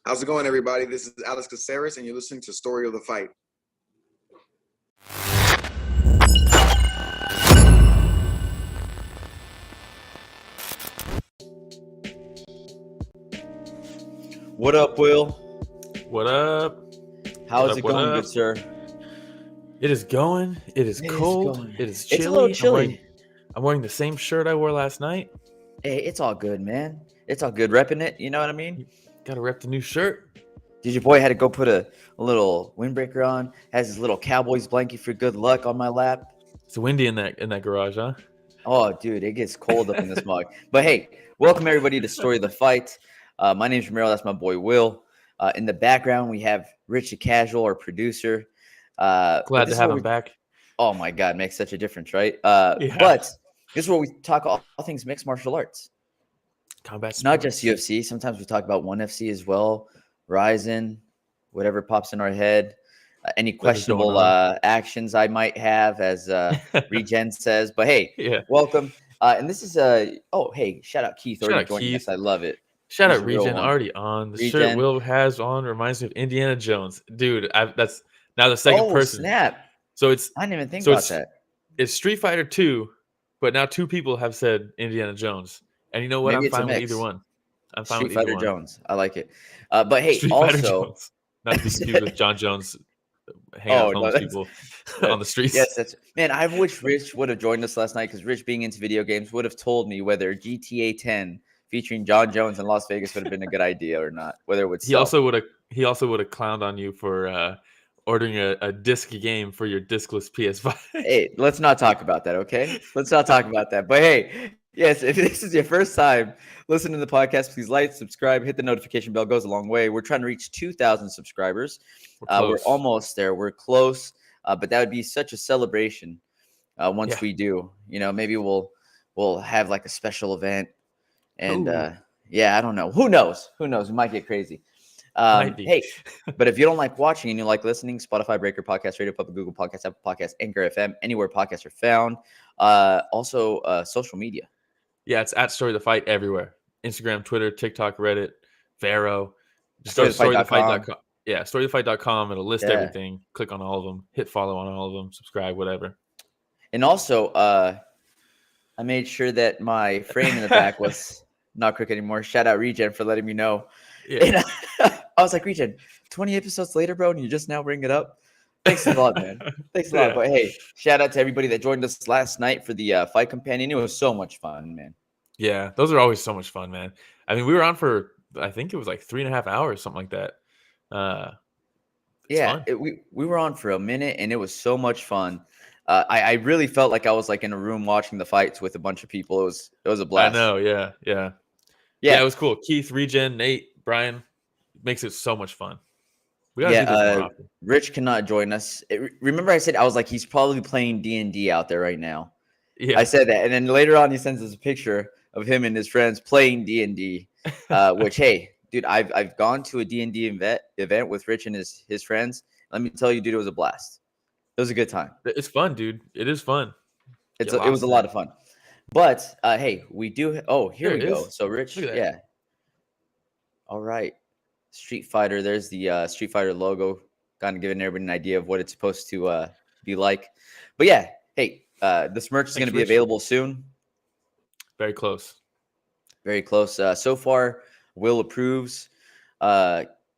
How's it going, everybody? This is Alex Caceres, and you're listening to Story of the Fight. What up, Will? What up? How's it going, good sir? It is going. It is cold. It is chilly. It's a little chilly. I'm wearing the same shirt I wore last night. Hey, it's all good, man. It's all good. Repping it, you know what I mean? Gotta rep the new shirt. Did your boy had to go put a little windbreaker on? Has his little Cowboys blanket for good luck on my lap. It's windy in that garage, huh? Oh, dude, it gets cold up in this mug. But hey, welcome everybody to Story of the Fight. My name's Jamahal. That's my boy Will. In the background, we have Rich the Casual, our producer. Glad to have him back. Oh my God, makes such a difference, right? Yeah. But this is where we talk all things mixed martial arts. Combat sports. Not just UFC. Sometimes we talk about ONE FC as well. Ryzen, whatever pops in our head. Any questionable actions I might have, as Regen says. But hey, yeah. Welcome. And this is hey, shout out Keith already joining us. I love it. Shout out Regen already on. The shirt Will has on reminds me of Indiana Jones. Dude, that's now the second person. Snap. So it's I didn't even think about that. It's Street Fighter 2, but now two people have said Indiana Jones. And you know what? Maybe I'm fine with either one. I'm fine with Street either Fighter one. Jones. I like it. But hey, Street Fighter Jones. Not to be confused with John Jones hanging out with homeless people on the streets. Yes, man, I wish Rich would have joined us last night, because Rich, being into video games, would have told me whether GTA 10 featuring John Jones in Las Vegas would have been a good idea or not. Whether it would He also would have clowned on you for ordering a disc game for your discless PS5. Hey, let's not talk about that, okay? Let's not talk about that. But hey, yes, if this is your first time listening to the podcast, please like, subscribe, hit the notification bell. Goes a long way. We're trying to reach 2,000 subscribers. We're almost there. We're close, but that would be such a celebration once we do. You know, maybe we'll have like a special event, and I don't know. Who knows? We might get crazy. Hey, but if you don't like watching and you like listening, Spotify, Breaker, Podcast Radio Public, Google Podcasts, Apple Podcasts, Anchor FM, anywhere podcasts are found. Also, social media. Yeah, it's at Story of the Fight everywhere. Instagram, Twitter, TikTok, Reddit, Vero. Just go to storyofthefight.com. Yeah, storyofthefight.com. It'll list everything. Click on all of them. Hit follow on all of them. Subscribe, whatever. And also, I made sure that my frame in the back was not crooked anymore. Shout out Regen for letting me know. Yeah. And I was like, Regen, 20 episodes later, bro, and you just now bring it up? Thanks a lot, man. Thanks a lot. But hey, shout out to everybody that joined us last night for the Fight Companion. It was so much fun, man. Yeah, those are always so much fun, man. I mean, we were on for, I think it was like 3.5 hours, something like that. We were on for a minute, and it was so much fun. I really felt like I was like in a room watching the fights with a bunch of people. It was a blast. I know, yeah. It was cool. Keith, Regen, Nate, Brian, makes it so much fun. We gotta do this more often. Rich cannot join us. Remember I said, I was like, he's probably playing D&D out there right now. Yeah, I said that, and then later on he sends us a picture of him and his friends playing D&D. Which, hey, dude, I've gone to a D&D event with Rich and his friends. Let me tell you, dude, it was a blast. It was a good time. It's fun, dude. It is fun. It was a lot of fun. But hey, we do. Oh, here we go. So Rich, yeah. All right, Street Fighter. There's the Street Fighter logo. Kind of giving everybody an idea of what it's supposed to be like. But yeah, hey, this merch is going to be available soon. Very close. Very close. So far, Will approves.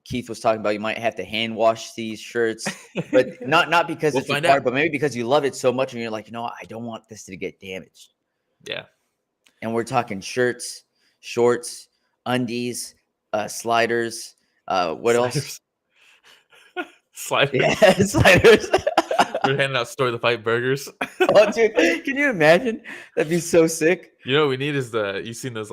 Keith was talking about you might have to hand wash these shirts, but not because it's required, but maybe because you love it so much and you're like, I don't want this to get damaged. Yeah. And we're talking shirts, shorts, undies, sliders. What else? Sliders. Yeah, sliders. We're handing out Story of the Fight burgers. Oh, dude, can you imagine? That'd be so sick. You know what we need is you've seen those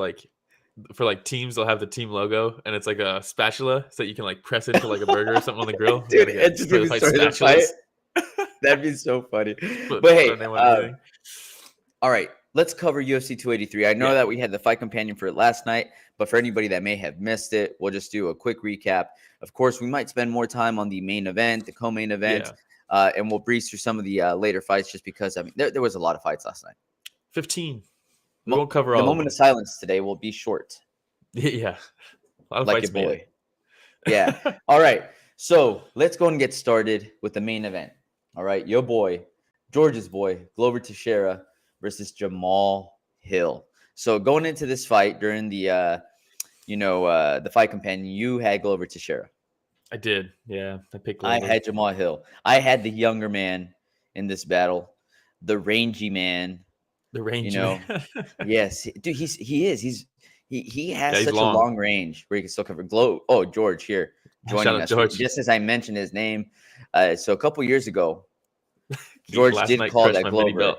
for like teams, they'll have the team logo and it's like a spatula so that you can like press it into like a burger or something on the grill. Dude, it's just the fight. That'd be so funny. But hey, all right, let's cover UFC 283. I know that we had the Fight Companion for it last night, but for anybody that may have missed it, we'll just do a quick recap. Of course, we might spend more time on the main event, the co-main event, and we'll breeze through some of the later fights just because, I mean, there was a lot of fights last night. 15. We won't cover all. The moment of silence today will be short. Yeah. A lot of like fights your boy. Yeah. All right. So let's go and get started with the main event. All right. Your boy, George's boy, Glover Teixeira versus Jamahal Hill. So going into this fight during the fight companion, you had Glover Teixeira. I did. Yeah. I picked Glover. I had Jamahal Hill. I had the younger man in this battle, the rangy man. The rangy man. Yes. Dude, he is. He has such long. a long range where he can still cover glow. Oh, George here joining us. George. Just as I mentioned his name. So a couple years ago, George did call that Glover.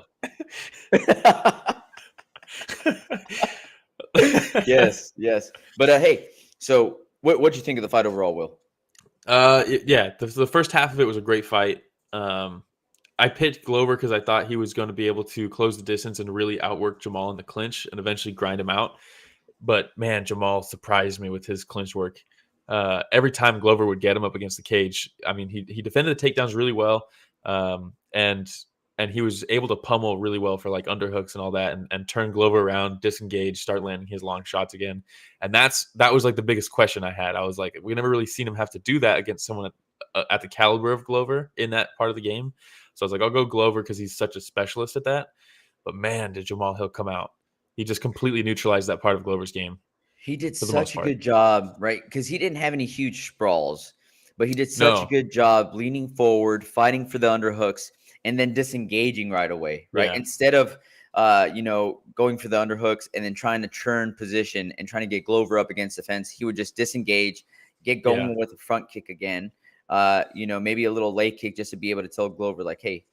Yes. But hey, so what'd you think of the fight overall, Will? The first half of it was a great fight. I picked Glover because I thought he was going to be able to close the distance and really outwork Jamahal in the clinch and eventually grind him out. But man, Jamahal surprised me with his clinch work. Every time Glover would get him up against the cage, I mean, he defended the takedowns really well, and he was able to pummel really well for like underhooks and all that, and turn Glover around, disengage, start landing his long shots again. And that was like the biggest question I had. I was like, we never really seen him have to do that against someone at the caliber of Glover in that part of the game. So I was like, I'll go Glover because he's such a specialist at that. But man, did Jamahal Hill come out. He just completely neutralized that part of Glover's game. He did such a good job, right? Because he didn't have any huge sprawls, but he did such a good job leaning forward, fighting for the underhooks, and then disengaging right away, right? Yeah. Instead of, going for the underhooks and then trying to churn position and trying to get Glover up against the fence, he would just disengage, get going with a front kick again, maybe a little leg kick just to be able to tell Glover, like, hey,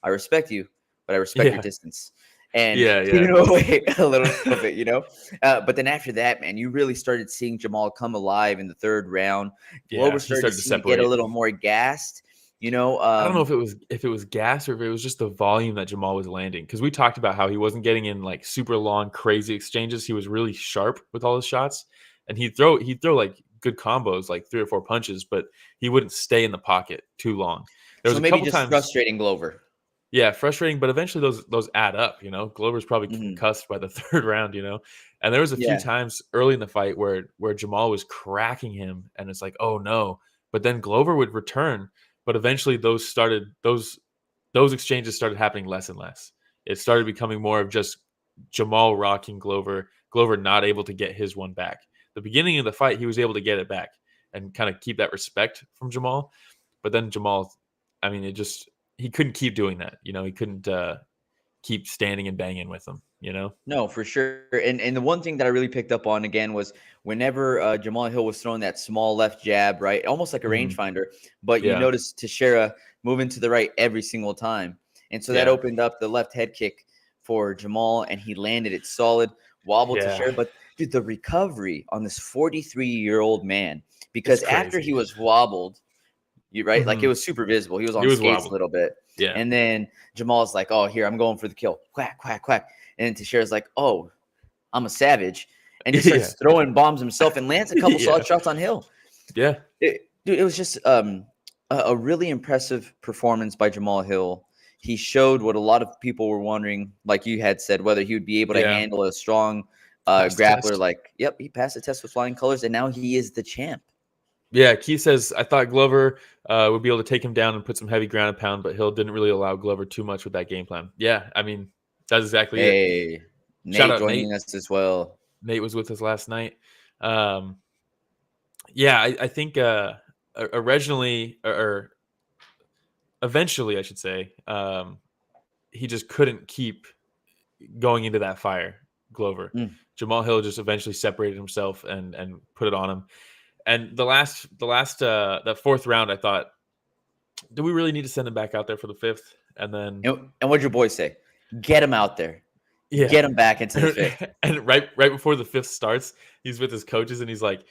I respect you, but I respect your distance. And away a little bit, but then after that, man, you really started seeing Jamahal come alive in the third round. Glover started to get a little more gassed. I don't know if it was gas or if it was just the volume that Jamahal was landing, because we talked about how he wasn't getting in like super long, crazy exchanges. He was really sharp with all his shots, and he'd throw like good combos, like 3 or 4 punches, but he wouldn't stay in the pocket too long. There was a couple times frustrating Glover. Yeah, frustrating, but eventually those add up, Glover's probably concussed by the third round, And there was a few times early in the fight where Jamahal was cracking him, and it's like, oh no. But then Glover would return, but eventually those exchanges started happening less and less. It started becoming more of just Jamahal rocking Glover not able to get his one back. The beginning of the fight, he was able to get it back and kind of keep that respect from Jamahal. But then Jamahal, I mean, he couldn't keep doing that. He couldn't keep standing and banging with them, No, for sure. And the one thing that I really picked up on again was whenever Jamahal Hill was throwing that small left jab, right, almost like a rangefinder, but you notice Teixeira moving to the right every single time. And so that opened up the left head kick for Jamahal, and he landed it solid, wobbled Teixeira. But dude, the recovery on this 43-year-old man, because after he was wobbled, like it was super visible. He was on skates a little bit. Yeah. And then Jamal's like, oh, here, I'm going for the kill. Quack, quack, quack. And then Teixeira's like, oh, I'm a savage. And just starts throwing bombs himself and lands a couple solid shots on Hill. Yeah. It was just a really impressive performance by Jamahal Hill. He showed what a lot of people were wondering, like you had said, whether he would be able to handle a strong grappler. Like, he passed the test with flying colors, and now he is the champ. Yeah, Keith says, I thought Glover would be able to take him down and put some heavy ground and pound, but Hill didn't really allow Glover too much with that game plan. Yeah, I mean, that's exactly it. Nate joining us as well. Nate was with us last night. I think originally, or eventually, I should say, he just couldn't keep going into that fire, Glover. Jamahal Hill just eventually separated himself and put it on him. And that fourth round, I thought, do we really need to send him back out there for the fifth? And then, and what'd your boy say? Get him out there. Yeah. Get him back into the fifth. And right before the fifth starts, he's with his coaches and he's like,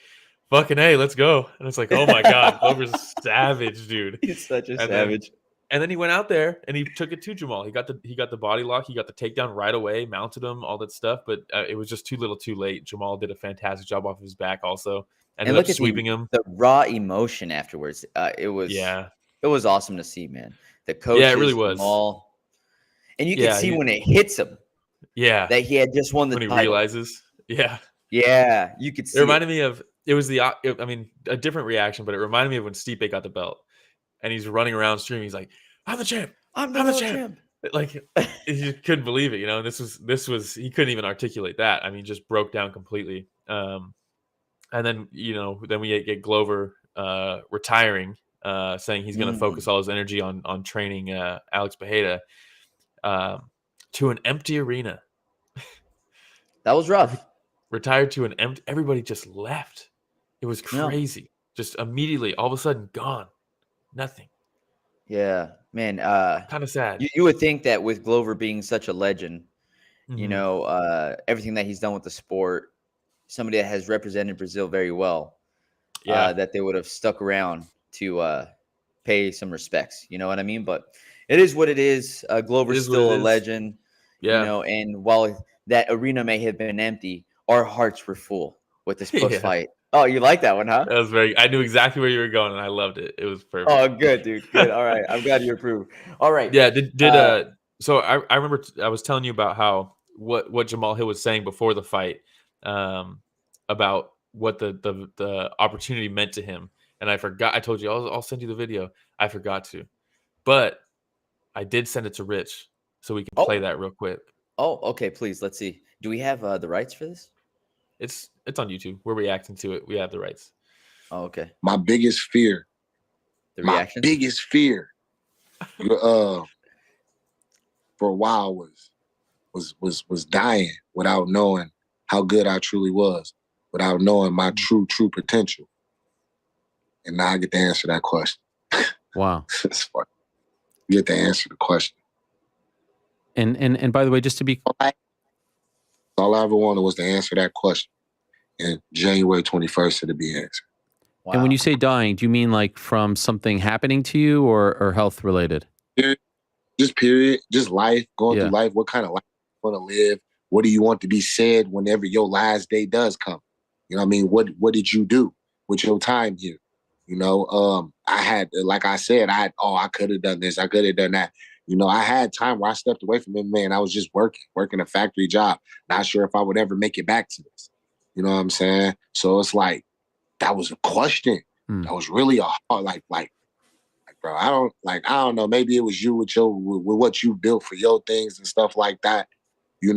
"Fucking hey, let's go!" And it's like, oh my god, Glover's savage, dude. He's such a savage. And then he went out there and he took it to Jamahal. He got the body lock. He got the takedown right away, mounted him, all that stuff. But it was just too little, too late. Jamahal did a fantastic job off of his back, also. And look at sweeping him. The raw emotion afterwards. It was awesome to see, man. The coaches, it really was. And you can see when it hits him. Yeah, that he had just won the title. When he realizes. Yeah. Yeah, you could see It reminded me of a different reaction, but it reminded me of when Stipe got the belt and he's running around screaming. He's like, "I'm the champ! I'm the champ!" Like he couldn't believe it, And this was he couldn't even articulate that. I mean, just broke down completely. And then then we get Glover retiring, saying he's going to focus all his energy on training Alex Pereira to an empty arena. That was rough. Retired to an empty. Everybody just left. It was crazy. Yeah. Just immediately, all of a sudden, gone. Nothing. Yeah, man. Kind of sad. You would think that with Glover being such a legend, everything that he's done with the sport, somebody that has represented Brazil very well, that they would have stuck around to pay some respects. You know what I mean? But it is what it is. Glover's still a legend. Yeah. And while that arena may have been empty, our hearts were full with this post fight. Oh, you like that one, huh? That was I knew exactly where you were going, and I loved it. It was perfect. Oh, good, dude. Good. All right. I'm glad you approve. All right. Yeah. So I remember I was telling you about how what Jamahal Hill was saying before the fight, about what the opportunity meant to him, and I forgot. I told you I'll send you the video. I forgot to, but I did send it to Rich, so we can play that real quick. Oh, okay. Please, let's see. Do we have the rights for this? It's on YouTube. We're reacting to it. We have the rights. Oh, okay. My biggest fear. The reaction. My biggest fear. For a while was dying without knowing how good I truly was, without knowing my true potential. And now I get to answer that question. Wow. It's fun. You get to answer the question. And by the way, just to be all I ever wanted was to answer that question. And January 21st it'll be answered. Wow. And when you say dying, do you mean like from something happening to you or health related? Just period. Just life, going through life. What kind of life you want to live? What do you want to be said whenever your last day does come? You know what I mean? What did you do with your time here? I had, like I said, I could have done this. I could have done that. I had time where I stepped away from MMA and I was just working a factory job. Not sure if I would ever make it back to this. You know what I'm saying? So it's like, that was a question. That was really a hard, like, bro, I don't know. Maybe it was you with what you built for your things and stuff like that. You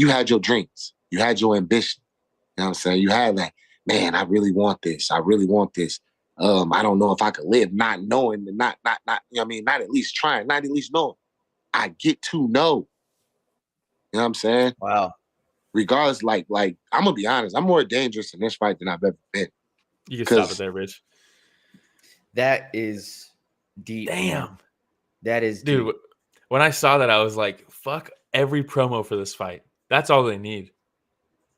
had your dreams. You had your ambition. You know what I'm saying? You had that, man, I really want this. I really want this. I don't know if I could live not knowing, not, you know what I mean? Not at least trying, not at least knowing. I get to know. You know what I'm saying? Wow. Regardless, like I'm gonna be honest, I'm more dangerous in this fight than I've ever been. You can stop it there, Rich. That is deep. Damn. That is deep. Dude, when I saw that, I was like, fuck every promo for this fight. That's all they need.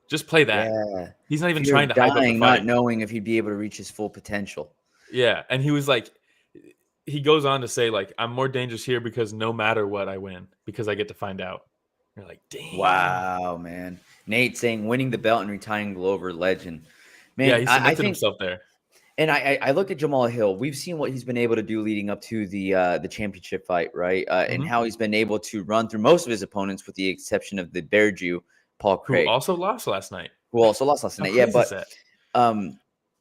Just play that. Yeah. He's not even trying to hype up the fight. Not knowing if he'd be able to reach his full potential. Yeah, and he was like, he goes on to say, like, I'm more dangerous here because no matter what, I win because I get to find out. You're like, damn. Wow, man. Nate saying winning the belt and retiring Glover, legend. Man, yeah, he cemented himself there. And I look at Jamahal Hill. We've seen what he's been able to do leading up to the championship fight, right? And how he's been able to run through most of his opponents, with the exception of the Bear Jew, Paul Craig, who also lost last night. Yeah, but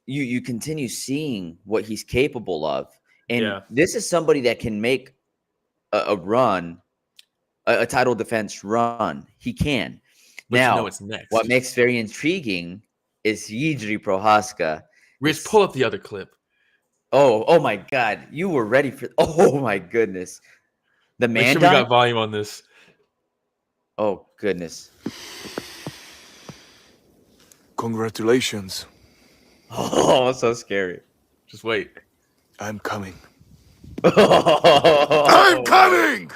you continue seeing what he's capable of, and this is somebody that can make a run, a title defense run. He can. But now, what's next? What makes very intriguing is Jiří Procházka. Rich, pull up the other clip. Oh my God! You were ready for? Oh my goodness! The man. Make sure we got volume on this. Oh goodness! Congratulations. Oh, so scary. Just wait. I'm coming. I'm coming!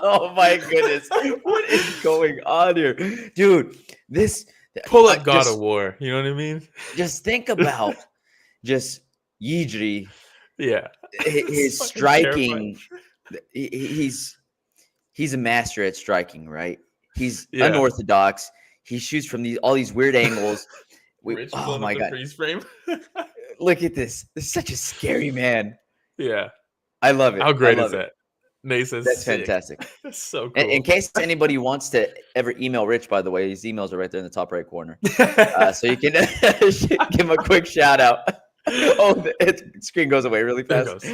Oh my goodness. What is going on here? Dude, this pull up God of War. You know what I mean? Just think about Jiří. Yeah. His striking. He's a master at striking, right? He's unorthodox. He shoots from all these weird angles. Oh my God. Freeze frame. Look at this. This is such a scary man. Yeah. I love it. How great is that? Nate says That's sick. fantastic. That's so cool. In case anybody wants to ever email Rich, by the way, his emails are right there in the top right corner. So you can give him a quick shout out. Oh, the screen goes away really fast.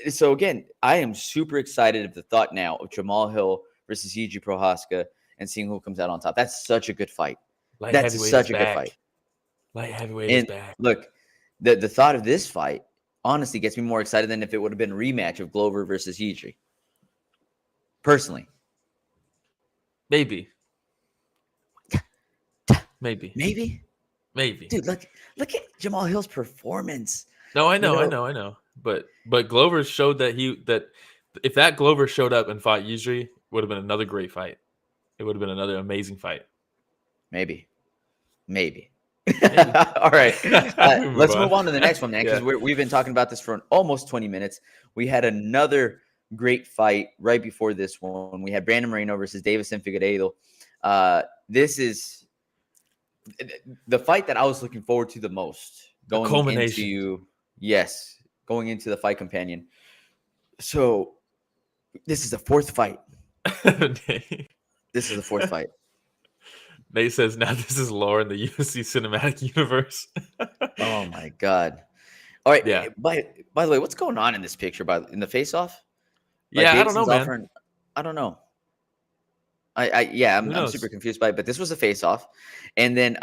So again, I am super excited of the thought now of Jamahal Hill versus Yuji Prohaska and seeing who comes out on top. That's such a good fight. That's such a good fight. Light heavyweight is back. Look, the thought of this fight honestly gets me more excited than if it would have been a rematch of Glover versus Yuji. Personally. Maybe. Dude, look at Jamahal Hill's performance. No, I know. But Glover showed that if that Glover showed up and fought Yuji, would have been another great fight. It would have been another amazing fight. Maybe. All right. Let's move on to the next one, man, because we've been talking about this for almost 20 minutes. We had another great fight right before this one. We had Brandon Moreno versus Deiveson Figueiredo. This is the fight that I was looking forward to the most. Going into the fight companion. So this is the fourth fight. This is the fourth fight. Nate says, now this is lore in the UFC cinematic universe. Oh, my God. All right. Yeah. By the way, what's going on in this picture? In the face-off? Yeah, I don't know, man. I don't know. I'm super confused by it, but this was a face-off. And then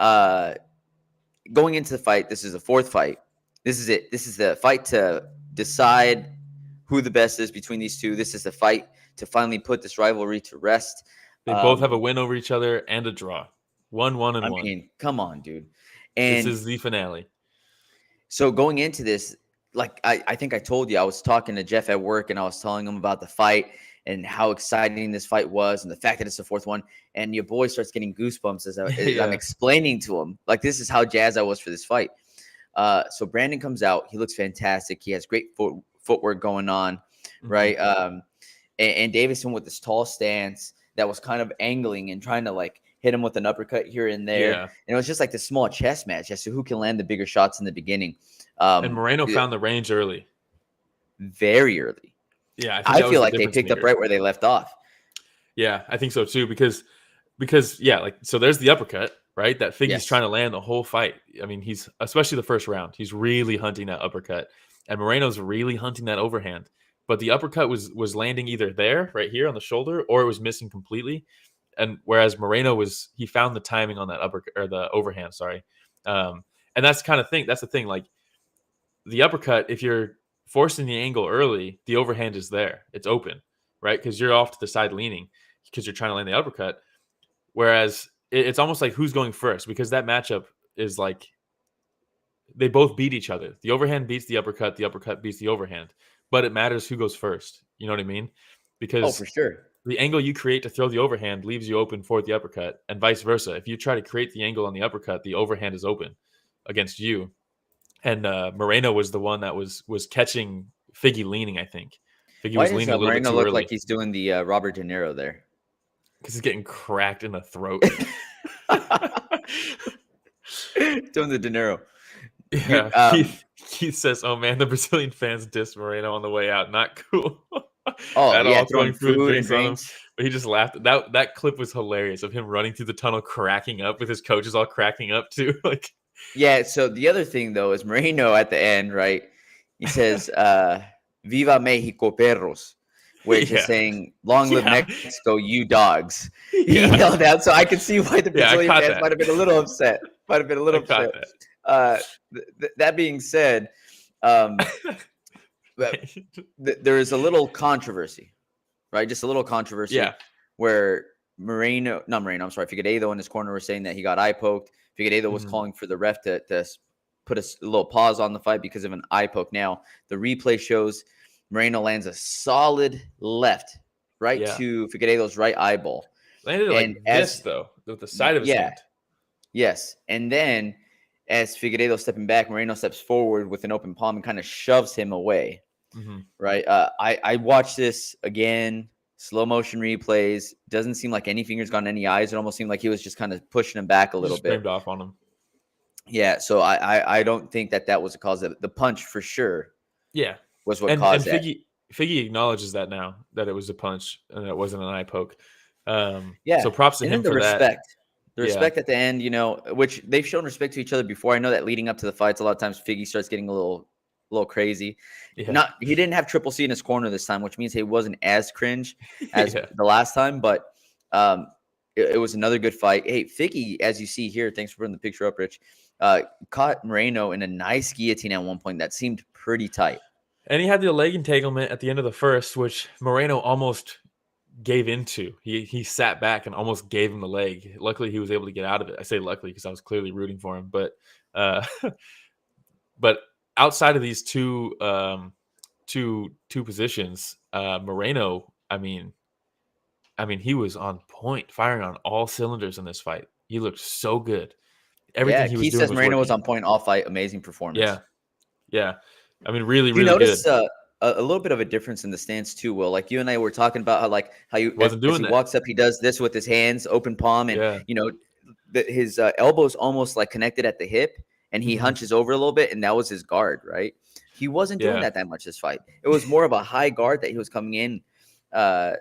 going into the fight, this is the fourth fight. This is it. This is the fight to decide who the best is between these two. This is the fight to finally put this rivalry to rest. They both have a win over each other and a draw. 1-1 and 1. I mean, come on, dude. And this is the finale. So going into this, like I think I told you, I was talking to Jeff at work and I was telling him about the fight and how exciting this fight was and the fact that it's the fourth one. And your boy starts getting goosebumps as I'm explaining to him. Like, this is how jazzed I was for this fight. So Brandon comes out. He looks fantastic. He has great footwork going on, right? And Deiveson with this tall stance that was kind of angling and trying to like hit him with an uppercut here and there. Yeah. And it was just like this small chess match as to who can land the bigger shots in the beginning. And Moreno found the range early. Very early. Yeah. I feel like they picked up right where they left off. Yeah, I think so too. Because so there's the uppercut, right? That Figgy's trying to land the whole fight. I mean, he's, especially the first round, he's really hunting that uppercut. And Moreno's really hunting that overhand. But the uppercut was landing either there, right here on the shoulder, or it was missing completely. And whereas Moreno he found the timing on that uppercut or the overhand, sorry. And that's the thing. Like, the uppercut, if you're forcing the angle early, the overhand is there. It's open, right? Because you're off to the side leaning because you're trying to land the uppercut. Whereas it's almost like who's going first, because that matchup is like they both beat each other. The overhand beats the uppercut beats the overhand. But it matters who goes first. You know what I mean? Because for sure, the angle you create to throw the overhand leaves you open for the uppercut, and vice versa. If you try to create the angle on the uppercut, the overhand is open against you. And Moreno was the one that was catching Figgy leaning, I think. Figgy was leaning a little Moreno bit too look early. Like he's doing the Robert De Niro there? Because he's getting cracked in the throat. Doing the De Niro. Yeah, Keith says, "Oh man, the Brazilian fans dissed Moreno on the way out. Not cool." Throwing food and drinks. But he just laughed. That clip was hilarious of him running through the tunnel, cracking up with his coaches all cracking up too. Like, yeah. So the other thing though is Moreno at the end, right? He says, "Viva Mexico, perros," which is saying "Long live Mexico, you dogs." He yelled out, so I could see why the Brazilian fans might have been a little upset. That being said, there is a little controversy, right? Just a little controversy. Yeah. Where Figueiredo in his corner was saying that he got eye poked. Figueiredo was calling for the ref to put a little pause on the fight because of an eye poke. Now, the replay shows Moreno lands a solid left to Figueiredo's right eyeball. Landed like this, though, with the side of his hand. Yes. And then as Figueiredo stepping back, Moreno steps forward with an open palm and kind of shoves him away. Right. I watched this again, slow motion replays. Doesn't seem like any fingers got in any eyes. It almost seemed like he was just kind of pushing him back a little bit. Screamed off on him. Yeah. So I don't think that was a cause. The punch for sure. Yeah. Was what caused that. Figgy acknowledges that now, that it was a punch and it wasn't an eye poke. Yeah. So props to And him then for that. The respect at the end, which they've shown respect to each other before. I know that leading up to the fights, a lot of times Figgy starts getting a little crazy. Yeah. He didn't have Triple C in his corner this time, which means he wasn't as cringe as the last time, but it was another good fight. Hey, Figgy, as you see here, thanks for putting the picture up, Rich, caught Moreno in a nice guillotine at one point that seemed pretty tight. And he had the leg entanglement at the end of the first, which Moreno almost gave into. He sat back and almost gave him the leg. Luckily, he was able to get out of it. I say luckily because I was clearly rooting for him. But but outside of these two positions, Moreno, I mean, he was on point, firing on all cylinders in this fight. He looked so good. Everything he was doing. Says Moreno was on point all fight. Amazing performance. Yeah. I mean, really, you really notice, good. A little bit of a difference in the stance too, Will. Like you and I were talking about how you wasn't doing that. He walks up, he does this with his hands, open palm, and his elbow's almost like connected at the hip, and he hunches over a little bit, and that was his guard, right? He wasn't doing that much this fight. It was more of a high guard that he was coming in. Nate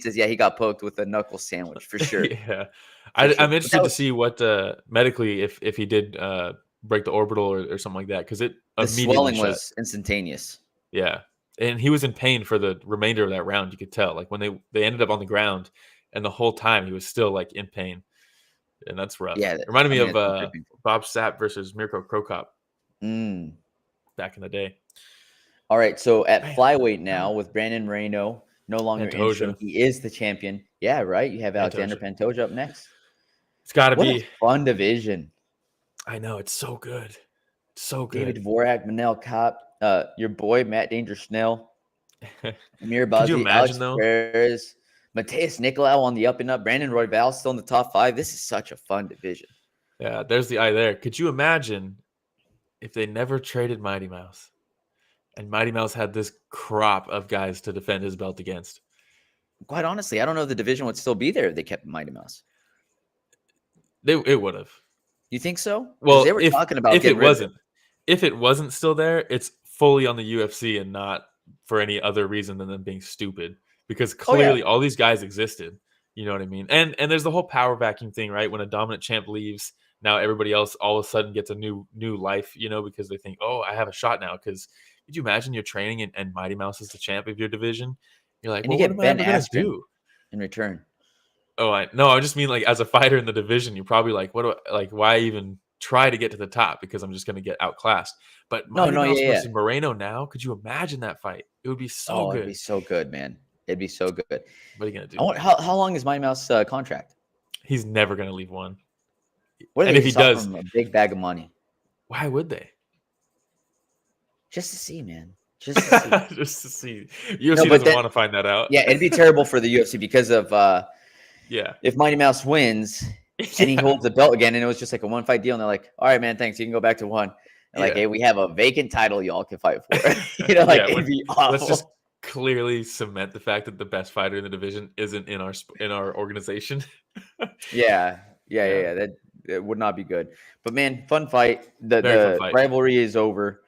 says, he got poked with a knuckle sandwich for sure. I'm interested to see what medically if he did break the orbital or something like that, because the swelling was instantaneous. Yeah, and he was in pain for the remainder of that round. You could tell, like when they ended up on the ground, and the whole time he was still like in pain, and that's rough. Yeah, it reminded me of Bob Sapp versus Mirko Krokop back in the day. All right, so at flyweight now with Brandon Moreno no longer interim, he is the champion. Yeah, right. You have Alexander Pantoja up next. It's got to be a fun division. I know, it's so good. So good. David Dvorak, Manel Kopp, your boy Matt Danger Snell, Amir Bazzi, Alex Perez, Mateus Nicolau on the up and up, Brandon Royval still in the top 5. This is such a fun division. Yeah, there's the eye there. Could you imagine if they never traded Mighty Mouse and Mighty Mouse had this crop of guys to defend his belt against? Quite honestly, I don't know if the division would still be there if they kept Mighty Mouse. It would have. You think so? Well, they were talking about if it wasn't still there, it's fully on the UFC and not for any other reason than them being stupid. Because clearly all these guys existed. You know what I mean? And there's the whole power vacuum thing, right? When a dominant champ leaves, now everybody else all of a sudden gets a new life, because they think, oh, I have a shot now. Because could you imagine you're training and Mighty Mouse is the champ of your division? You're like, and you get Ben Askren in return. Oh, I just mean like as a fighter in the division, you're probably like, why even try to get to the top? Because I'm just going to get outclassed. But Mighty Mouse versus Moreno now, could you imagine that fight? It would be so good. It'd be so good, man. It'd be so good. What are you going to do? How long is Mighty Mouse contract? He's never going to leave one. What if he does? A big bag of money. Why would they? Just to see, man. Just to see. Just to see. UFC doesn't want to find that out. Yeah, it'd be terrible for the UFC because of if Mighty Mouse wins and he holds the belt again, and it was just like a one-fight deal, and they're like, all right, man, thanks. You can go back to one. And like, hey, we have a vacant title y'all can fight for. It'd be awful. Let's just clearly cement the fact that the best fighter in the division isn't in our organization. Yeah. That would not be good. But, man, fun fight. The rivalry is over.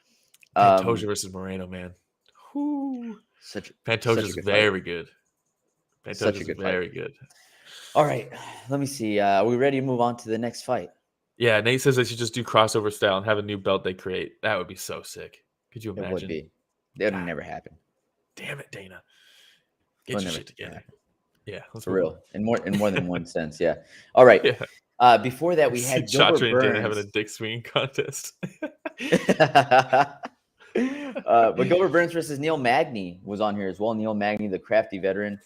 Pantoja versus Moreno, man. Pantoja's very good. Pantoja's very good. All right, let me see. Are we ready to move on to the next fight? Yeah, Nate says they should just do crossover style and have a new belt they create. That would be so sick. Could you imagine? It would be. That would never happen. Damn it, Dana. Get your shit together. Yeah, for real. In more than one sense. Yeah. All right. Yeah. Before that, we had Gilbert and Dana having a dick swinging contest. But Gilbert Burns versus Neil Magny was on here as well. Neil Magny, the crafty veteran,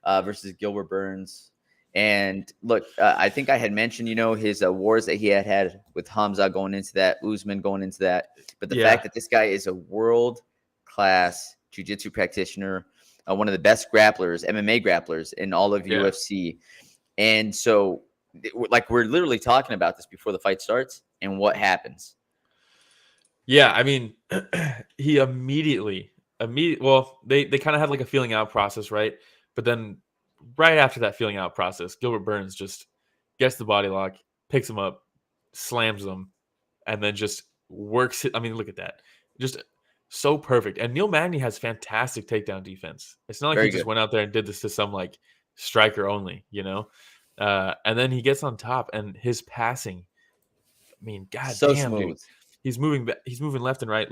versus Gilbert Burns. And look, I think I had mentioned, his wars that he had with Hamza going into that, Usman going into that. But the fact that this guy is a world-class jiu-jitsu practitioner, one of the best grapplers, MMA grapplers in all of UFC. And so, we're literally talking about this before the fight starts and what happens. Yeah, I mean, he immediately, well, they kind of had like a feeling out process, right? But then right after that feeling out process, Gilbert Burns just gets the body lock, picks him up, slams him, and then just works it. I mean, look at that. Just So perfect. And Neil Magny has fantastic takedown defense. It's not like Very he just good. went out there and did this to some like striker only, you know? And then he gets on top, and his passing, I mean, god So damn, dude. smooth. He's moving left and right,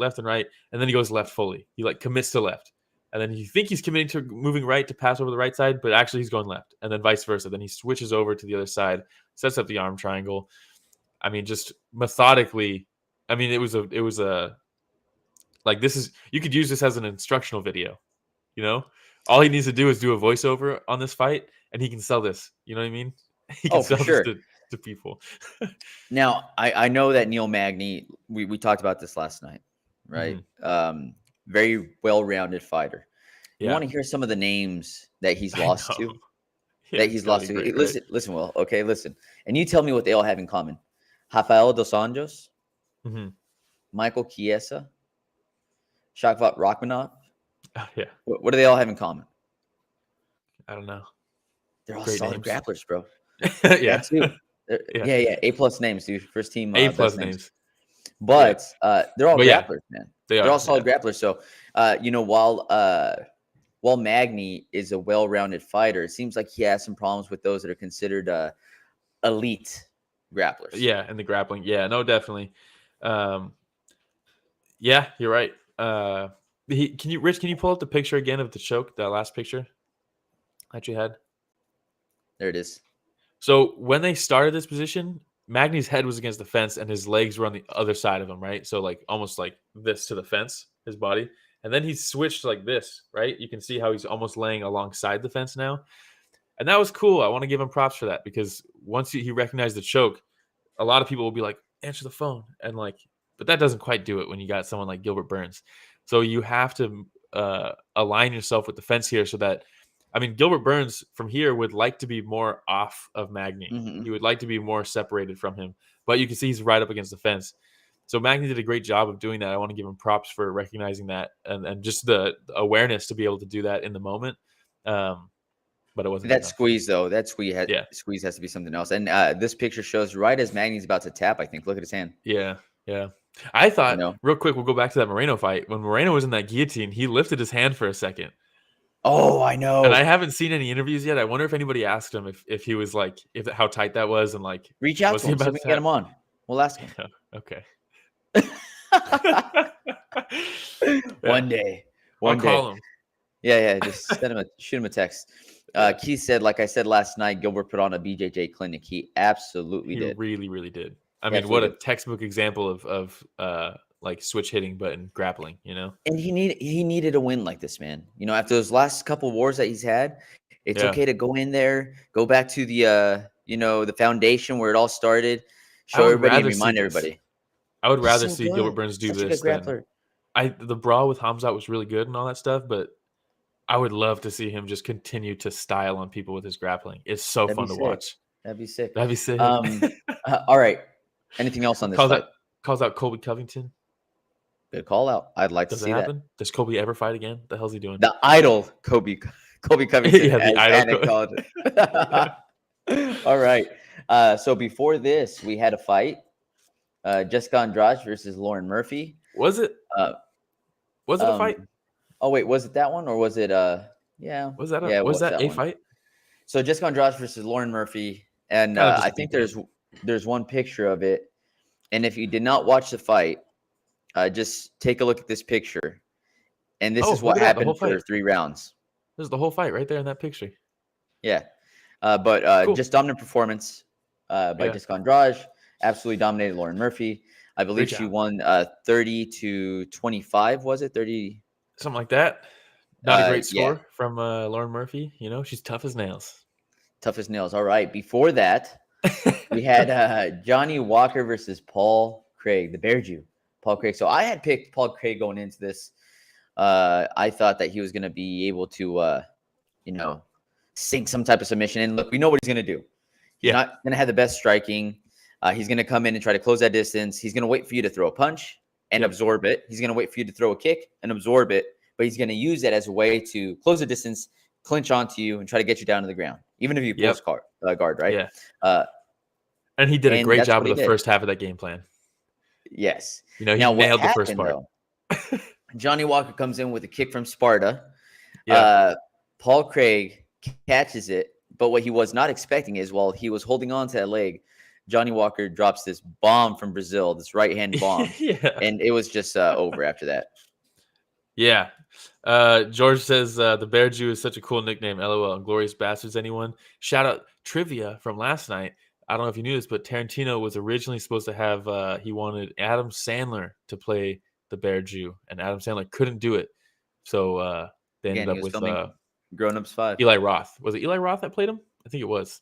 and then he goes left fully. He like commits to left. And then you think he's committing to moving right to pass over the right side, but actually he's going left, and then vice versa. Then he switches over to the other side, sets up the arm triangle. I mean, just methodically. I mean, it was a like, this is, you could use this as an instructional video. You know, all he needs to do is do a voiceover on this fight, and he can sell this. You know what I mean? He can for sell sure. this to people. Now, I know that Neil Magny, we talked about this last night, right? Very well-rounded fighter. You want to hear some of the names that he's lost to? Yeah, that he's lost to. great, Listen, Will. Okay, listen. And you tell me what they all have in common. Rafael dos Anjos, Michael Chiesa, Shavkat Rakhmonov. Yeah. What do they all have in common? I don't know. They're all Great solid names. grapplers, bro. Yeah. Yeah. A+ names, dude. First team. A+ names. But they're all grapplers, man. They're all solid grapplers. So, while Magny is a well-rounded fighter, it seems like he has some problems with those that are considered elite grapplers. Yeah, and the grappling. Yeah, no, definitely. Yeah, you're right. Can you pull up the picture again of the choke, that last picture that you had? There it is. So when they started this position, Magny's head was against the fence and his legs were on the other side of him, right? So like almost like this to the fence, his body. And then he switched like this, right? You can see how he's almost laying alongside the fence now. And that was cool. I want to give him props for that, because once he recognized the choke, a lot of people will be like, answer the phone. And like, but that doesn't quite do it when you got someone like Gilbert Burns. So you have to align yourself with the fence here so that, I mean, Gilbert Burns from here would like to be more off of Magny. He would like to be more separated from him, but you can see he's right up against the fence. So Magny did a great job of doing that. I want to give him props for recognizing that and just the awareness to be able to do that in the moment. But it wasn't that squeeze though. That squeeze has to be something else. And this picture shows right as Magny's about to tap. I think. Look at his hand. Yeah. I thought real quick. We'll go back to that Moreno fight. When Moreno was in that guillotine, he lifted his hand for a second. Oh, I know. And I haven't seen any interviews yet. I wonder if anybody asked him if he was like, how tight that was, and like reach out to him so we can get him on. We'll ask him. Okay. One day. I'll call him. Yeah. Just shoot him a text. Keith said, like I said last night, Gilbert put on a BJJ clinic. He absolutely did. He really, really did. I mean, what a textbook example of like switch hitting, but in grappling, you know. And he needed a win like this, man. You know, after those last couple wars that he's had, it's okay to go in there, go back to the the foundation where it all started, show everybody and remind everybody. I would rather see Gilbert Burns do this than the brawl with Hamzat was really good and all that stuff, but I would love to see him just continue to style on people with his grappling. It's so fun to watch. That'd be sick. All right. Anything else on this fight? Calls out Colby Covington. Good call out. I'd like to see that. Does Colby ever fight again? The hell's he doing? The idol Colby Covington. Yeah, the idol. All right. So before this, we had a fight. Jessica Andrade versus Lauren Murphy. Was it? Was it a fight? Oh wait, was it that one or was it? Yeah. Was that a fight? So Jessica Andrade versus Lauren Murphy, and I think there's one picture of it. And if you did not watch the fight, just take a look at this picture, and this is what happened for 3 rounds. There's the whole fight right there in that picture. Yeah, but cool. Just dominant performance by Jessica Andrade. Absolutely dominated Lauren Murphy. I believe she won 30-25. Was it 30? Something like that. Not a great score from Lauren Murphy. You know, she's tough as nails. Tough as nails. All right. Before that, we had Johnny Walker versus Paul Craig, the Bear Jew. Paul Craig. So I had picked Paul Craig going into this. I thought that he was going to be able to, sink some type of submission. And look, we know what he's going to do. He's not going to have the best striking. He's going to come in and try to close that distance. He's going to wait for you to throw a punch and absorb it. He's going to wait for you to throw a kick and absorb it. But he's going to use that as a way to close the distance, clinch onto you, and try to get you down to the ground, even if you post guard, right? Yeah. And he did a great job of the first half of that game plan. Yes. You know, he nailed the first part. Johnny Walker comes in with a kick from Sparta. Yeah. Paul Craig catches it, but what he was not expecting is while he was holding on to that leg, Johnny Walker drops this bomb from Brazil, this right-hand bomb, Yeah. and it was just over after that. Yeah. George says the Bear Jew is such a cool nickname. LOL. Glorious Bastards, anyone? Shout out trivia from last night. I don't know if you knew this, but Tarantino was originally supposed to have he wanted Adam Sandler to play the Bear Jew, and Adam Sandler couldn't do it. So they ended up with Grown Ups 5. Eli Roth. Was it Eli Roth that played him? I think it was.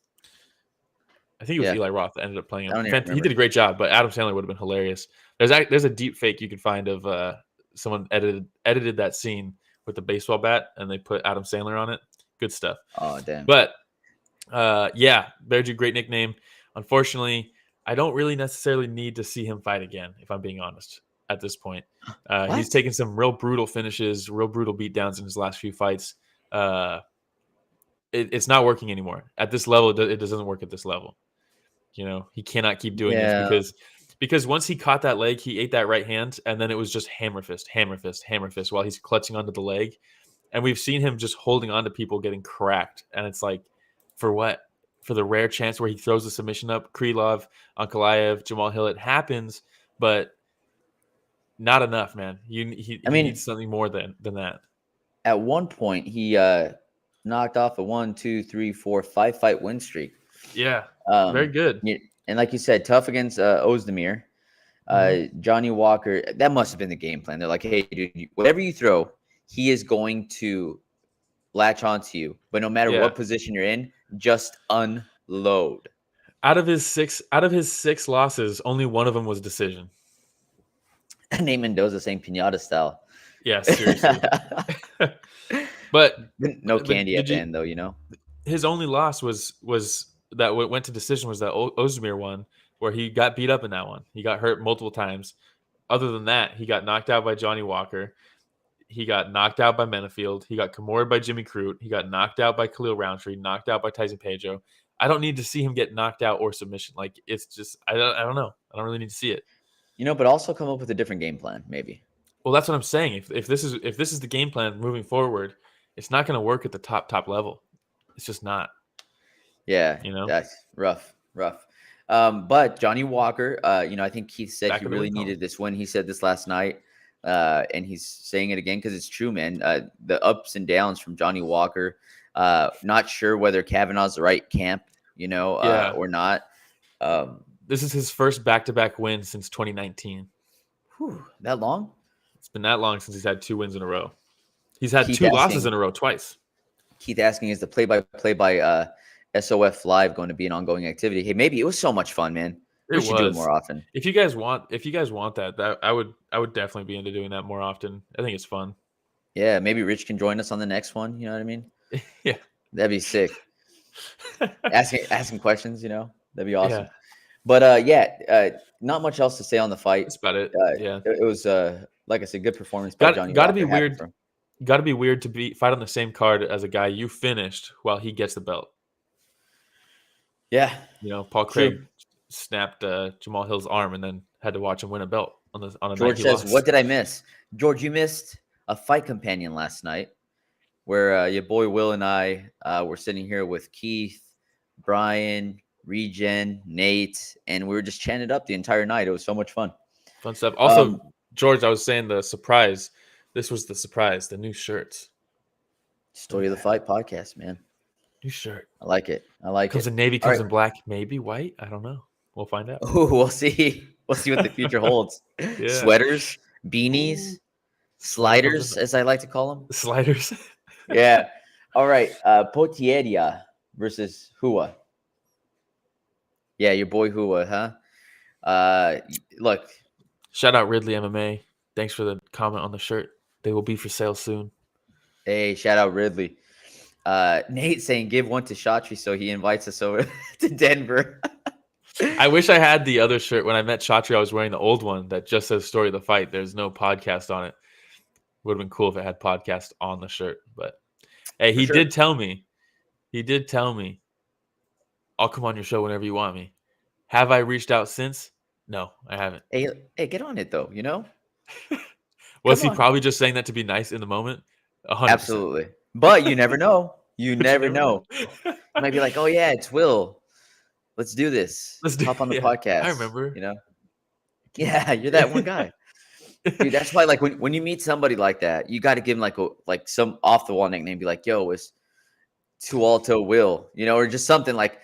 I think it was Eli Roth that ended up playing him. He did a great job, but Adam Sandler would have been hilarious. There's a deep fake you can find of someone edited that scene with the baseball bat, and they put Adam Sandler on it. Good stuff. Oh, damn. But yeah, Bear Jew, great nickname. Unfortunately, I don't really necessarily need to see him fight again, if I'm being honest, at this point. He's taken some real brutal finishes, real brutal beatdowns in his last few fights. It's not working anymore. At this level, it doesn't work at this level. You know, he cannot keep doing this because once he caught that leg, he ate that right hand, and then it was just hammer fist while he's clutching onto the leg. And we've seen him just holding on to people getting cracked. And it's like, for what? For the rare chance where he throws the submission up, Krylov, Ankalaev, Jamahal Hill, it happens, but not enough, man. He needs something more than that. At one point, he knocked off a 1, 2, 3, 4, 5 fight win streak. Yeah, very good. And like you said, tough against Ozdemir. Johnny Walker, that must have been the game plan. They're like, hey, dude, whatever you throw, he is going to latch onto you. But no matter what position you're in, just unload. Out of his six losses, only one of them was decision. Nate Mendoza saying pinata style. Yeah, seriously. But no candy at the end, though, you know? His only loss was that went to decision was that Ozdemir one, where he got beat up in that one. He got hurt multiple times. Other than that, he got knocked out by Johnny Walker. He got knocked out by Menefield. He got Kimura by Jimmy Crute. He got knocked out by Khalil Roundtree, knocked out by Tyson Pedro. I don't need to see him get knocked out or submission. Like, it's just, I don't know. I don't really need to see it. You know, but also come up with a different game plan, maybe. Well, that's what I'm saying. If this is the game plan moving forward, it's not going to work at the top level. It's just not. Yeah, you know, that's rough. But Johnny Walker, I think Keith said he really needed this win. He said this last night, and he's saying it again because it's true, man. The ups and downs from Johnny Walker. Not sure whether Kavanaugh's the right camp, or not. This is his first back-to-back win since 2019. Whew, that long? It's been that long since he's had 2 wins in a row. He's had Keith 2 losses in a row twice. Keith asking, is the play-by-play by SOF Live going to be an ongoing activity? Hey, maybe. It was so much fun, man. We should do it more often. If you guys want that, I would definitely be into doing that more often. I think it's fun. Yeah, maybe Rich can join us on the next one. You know what I mean? Yeah, that'd be sick. asking questions, that'd be awesome. Yeah. But not much else to say on the fight. That's about it. It was like I said, good performance by Johnny. Got to be weird. Got to be weird to fight on the same card as a guy you finished while he gets the belt. Yeah, Paul Craig snapped Jamahal Hill's arm and then had to watch him win a belt on a George says, "What did I miss?" George, you missed a fight companion last night, where your boy Will and I were sitting here with Keith, Brian, Regen, Nate, and we were just chanting it up the entire night. It was so much fun. Fun stuff. Also, George, I was saying the surprise. This was the surprise. The new shirts. Story of the Fight podcast, man. New shirt. I like it. Comes in navy, comes in black, maybe white. I don't know. We'll find out. Oh, we'll see. We'll see what the future holds. Yeah. Sweaters, beanies, sliders, as I like to call them. Sliders. Yeah. All right. Potieria versus Rua. Yeah, your boy Rua, huh? Look. Shout out Ridley MMA. Thanks for the comment on the shirt. They will be for sale soon. Hey, shout out Ridley. Nate saying give one to Shatri so he invites us over to Denver. I wish I had the other shirt. When I met Shatri, I was wearing the old one that just says Story of the Fight. There's no podcast on it. Would have been cool if it had podcast on the shirt. But hey, he did tell me. I'll come on your show whenever you want me. Have I reached out since? No, I haven't. Hey, get on it though, Was he probably just saying that to be nice in the moment? 100%. Absolutely. But you never know. You never know. You might be like, oh, yeah, it's Will. Let's do this. Let's hop on the podcast. I remember. You know? Yeah, you're that one guy. Dude, that's why, like, when you meet somebody like that, you got to give him like some off the wall nickname. Be like, yo, it's Too Alto Will, you know, or just something like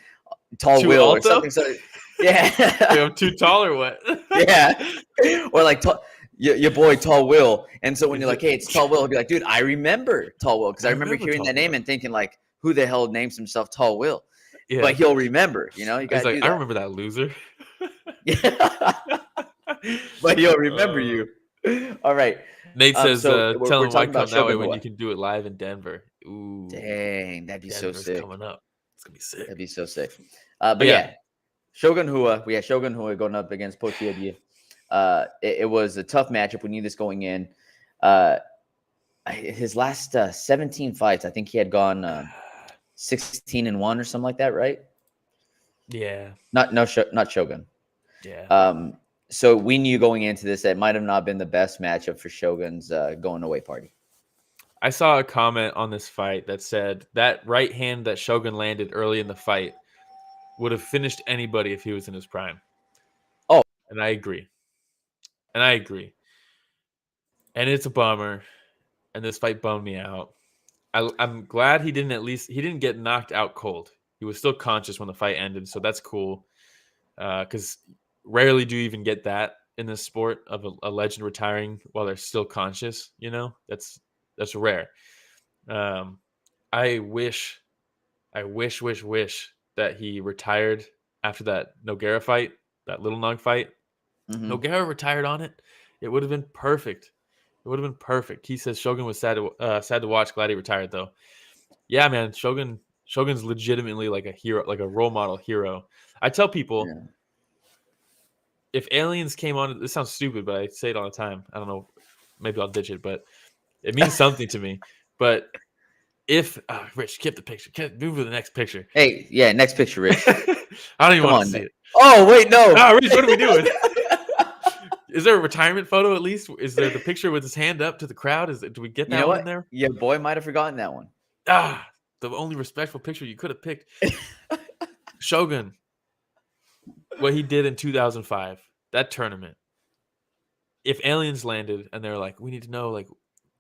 Tall Too Will alto? or something. So, yeah, I'm too tall or what? Yeah, or like your boy Tall Will. And so when you're like, hey, it's Tall Will, he'll be like, dude, I remember Tall Will because I remember hearing that name and thinking like, who the hell names himself Tall Will? Yeah. But he'll remember, you know. You He's like, I remember that loser. Yeah, but he'll remember you. All right. Nate says, tell him why come that way when Rua. You can do it live in Denver. Ooh, dang, that'd be Denver's so sick. Coming up, it's gonna be sick. That'd be so sick. But yeah, Shogun Rua. We had Shogun Rua going up against Potieria. It was a tough matchup. We knew this going in. His last 17 fights, I think he had gone 16-1 or something like that, right? Yeah. Not Shogun. Yeah. So we knew going into this that it might have not been the best matchup for Shogun's going away party. I saw a comment on this fight that said that right hand that Shogun landed early in the fight would have finished anybody if he was in his prime. Oh, and I agree. And it's a bummer. And this fight bummed me out. I'm glad he didn't get knocked out cold. He was still conscious when the fight ended, so that's cool. Because rarely do you even get that in this sport of a legend retiring while they're still conscious. You know, that's rare. I wish that he retired after that Nogueira fight, that Little Nog fight. Mm-hmm. Nogueira retired on it. It would have been perfect. He says Shogun was sad to watch. Glad he retired though. Yeah, man. Shogun's legitimately like a hero, like a role model hero. I tell people, if aliens came on, this sounds stupid, but I say it all the time. I don't know. Maybe I'll ditch it, but it means something to me. But if Rich, keep the picture. Move to the next picture. Hey, yeah, next picture, Rich. I don't even want to see it. Oh, wait, no. Oh, Rich, what are we doing? Is there a retirement photo at least? Is there the picture with his hand up to the crowd? Do we get that one in there? Your boy might have forgotten that one. The only respectful picture you could have picked. Shogun. What he did in 2005, that tournament. If aliens landed and they're like, we need to know, like,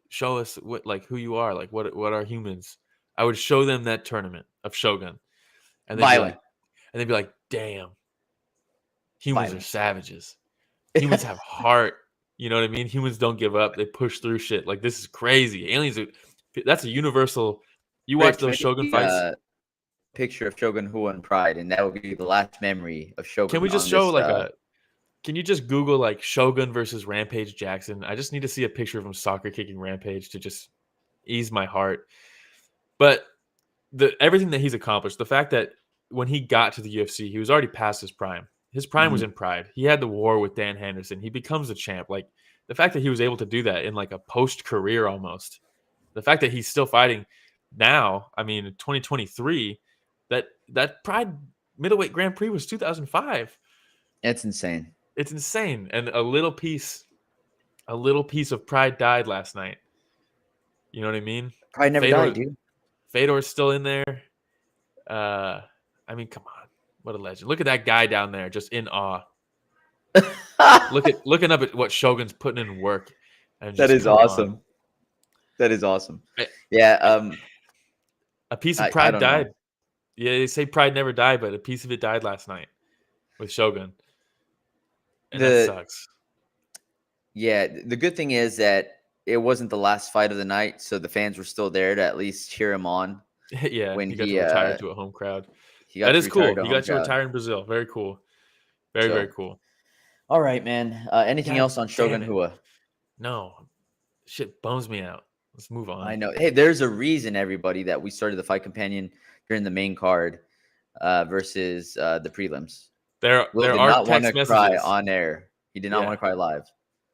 show us what, like, who you are, like, what are humans? I would show them that tournament of Shogun, and they'd be like, damn, humans are savages. Humans have heart. You know what I mean? Humans don't give up. They push through shit. Like, this is crazy. Aliens that's a universal. You watch those Shogun fights. Picture of Shogun Rua and Pride, and that would be the last memory of Shogun. Can we just show can you just Google like Shogun versus Rampage Jackson? I just need to see a picture of him soccer kicking Rampage to just ease my heart. But everything that he's accomplished, the fact that when he got to the UFC, he was already past his prime. His prime was in Pride. He had the war with Dan Henderson. He becomes a champ. Like, the fact that he was able to do that in like a post-career almost. The fact that he's still fighting now, I mean, in 2023, that Pride middleweight Grand Prix was 2005. It's insane. It's insane. And a little piece of Pride died last night. You know what I mean? Pride never died, dude. Fedor's still in there. I mean, come on. What a legend. Look at that guy down there just in awe. Looking up at what Shogun's putting in work. And that is awesome. That is awesome. Yeah. A piece of Pride died. Know. Yeah, they say Pride never died, but a piece of it died last night with Shogun. And that sucks. Yeah, the good thing is that it wasn't the last fight of the night, so the fans were still there to at least cheer him on. Yeah, when he got to retire to a home crowd. That is cool. He got to retire in Brazil. Very cool. Very cool. All right, man. Anything else on Shogun Rua? No. Shit bums me out. Let's move on. I know. Hey, there's a reason, everybody, that we started the Fight Companion during the main card versus the prelims. There are text messages. Cry on air. He did not want to cry live.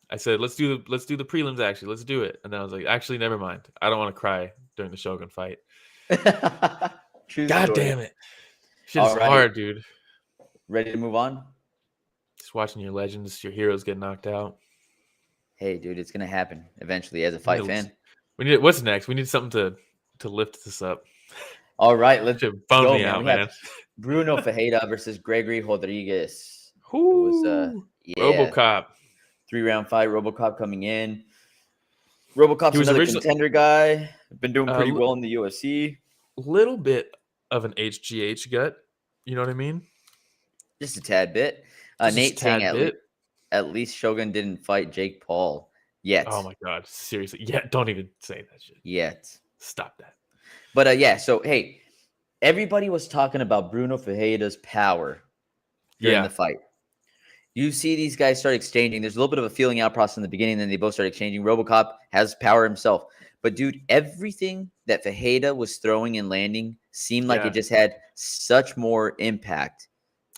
I said, let's do the prelims. Actually, let's do it. And then I was like, actually, never mind. I don't want to cry during the Shogun fight. God damn it! Shit's hard, dude. Ready to move on? Just watching your legends, your heroes get knocked out. Hey, dude, it's gonna happen eventually. As a fight fan, we need. What's next? We need something to lift this up. all right, let's Should bum go, me man. out, We man. have Brunno Ferreira versus Gregory Rodrigues. It Whoo, was RoboCop. 3-round fight. RoboCop coming in. RoboCop's He was another originally- contender guy. Been doing pretty well in the UFC. Little bit of an HGH gut. You know what I mean? Just a tad bit. Just a Nate saying tad bit. at least Shogun didn't fight Jake Paul yet. Oh my god, seriously. Yeah, don't even say that shit. Yet. Stop that. But yeah, so hey, everybody was talking about Brunno Ferreira's power during the fight. You see these guys start exchanging. There's a little bit of a feeling out process in the beginning, then they both start exchanging. RoboCop has power himself. But dude, everything that Ferreira was throwing and landing seemed like it just had such more impact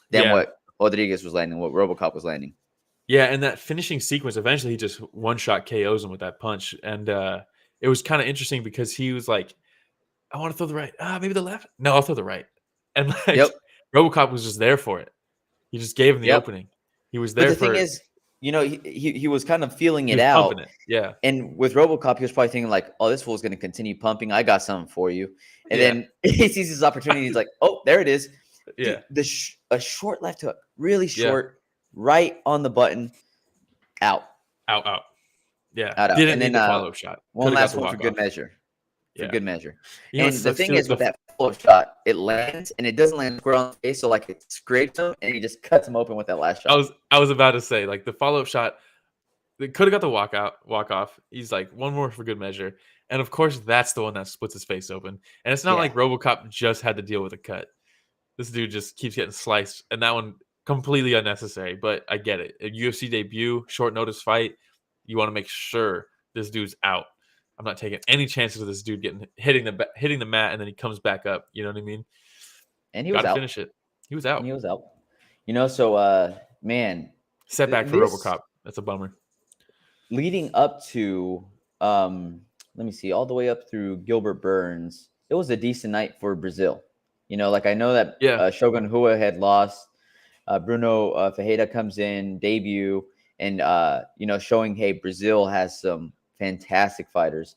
than what Rodrigues was landing, what RoboCop was landing. Yeah, and that finishing sequence, eventually he just one-shot KOs him with that punch. And it was kind of interesting because he was like, I want to throw the right. Maybe the left. No, I'll throw the right. And like RoboCop was just there for it. He just gave him the opening. He was there but the for thing is, you know, he was kind of feeling he it was out. pumping it. Yeah. And with RoboCop, he was probably thinking like, oh, this fool's going to continue pumping. I got something for you. And then he sees his opportunity. He's like, oh, there it is. Yeah. Dude, a short left hook, really short, right on the button, out. Yeah. Out. Didn't and need then the follow-up shot. One last one for good measure. For good measure. You know, and the thing is with that follow-up shot, it lands and it doesn't land square on the face. So like it scrapes him and he just cuts him open with that last shot. I was about to say, like the follow-up shot, they could have got the walk off. He's like, one more for good measure. And of course, that's the one that splits his face open. And it's not like RoboCop just had to deal with a cut. This dude just keeps getting sliced. And that one completely unnecessary. But I get it. A UFC debut, short notice fight. You want to make sure this dude's out. I'm not taking any chances of this dude hitting the mat and then he comes back up. You know what I mean? And he was out. Finish it. He was out. And he was out. You know, so man, setback for RoboCop. That's a bummer. Leading up to let me see, all the way up through Gilbert Burns, it was a decent night for Brazil. You know, like I know that Shogun Rua had lost. Brunno Ferreira comes in, debut, and you know, showing hey, Brazil has some fantastic fighters.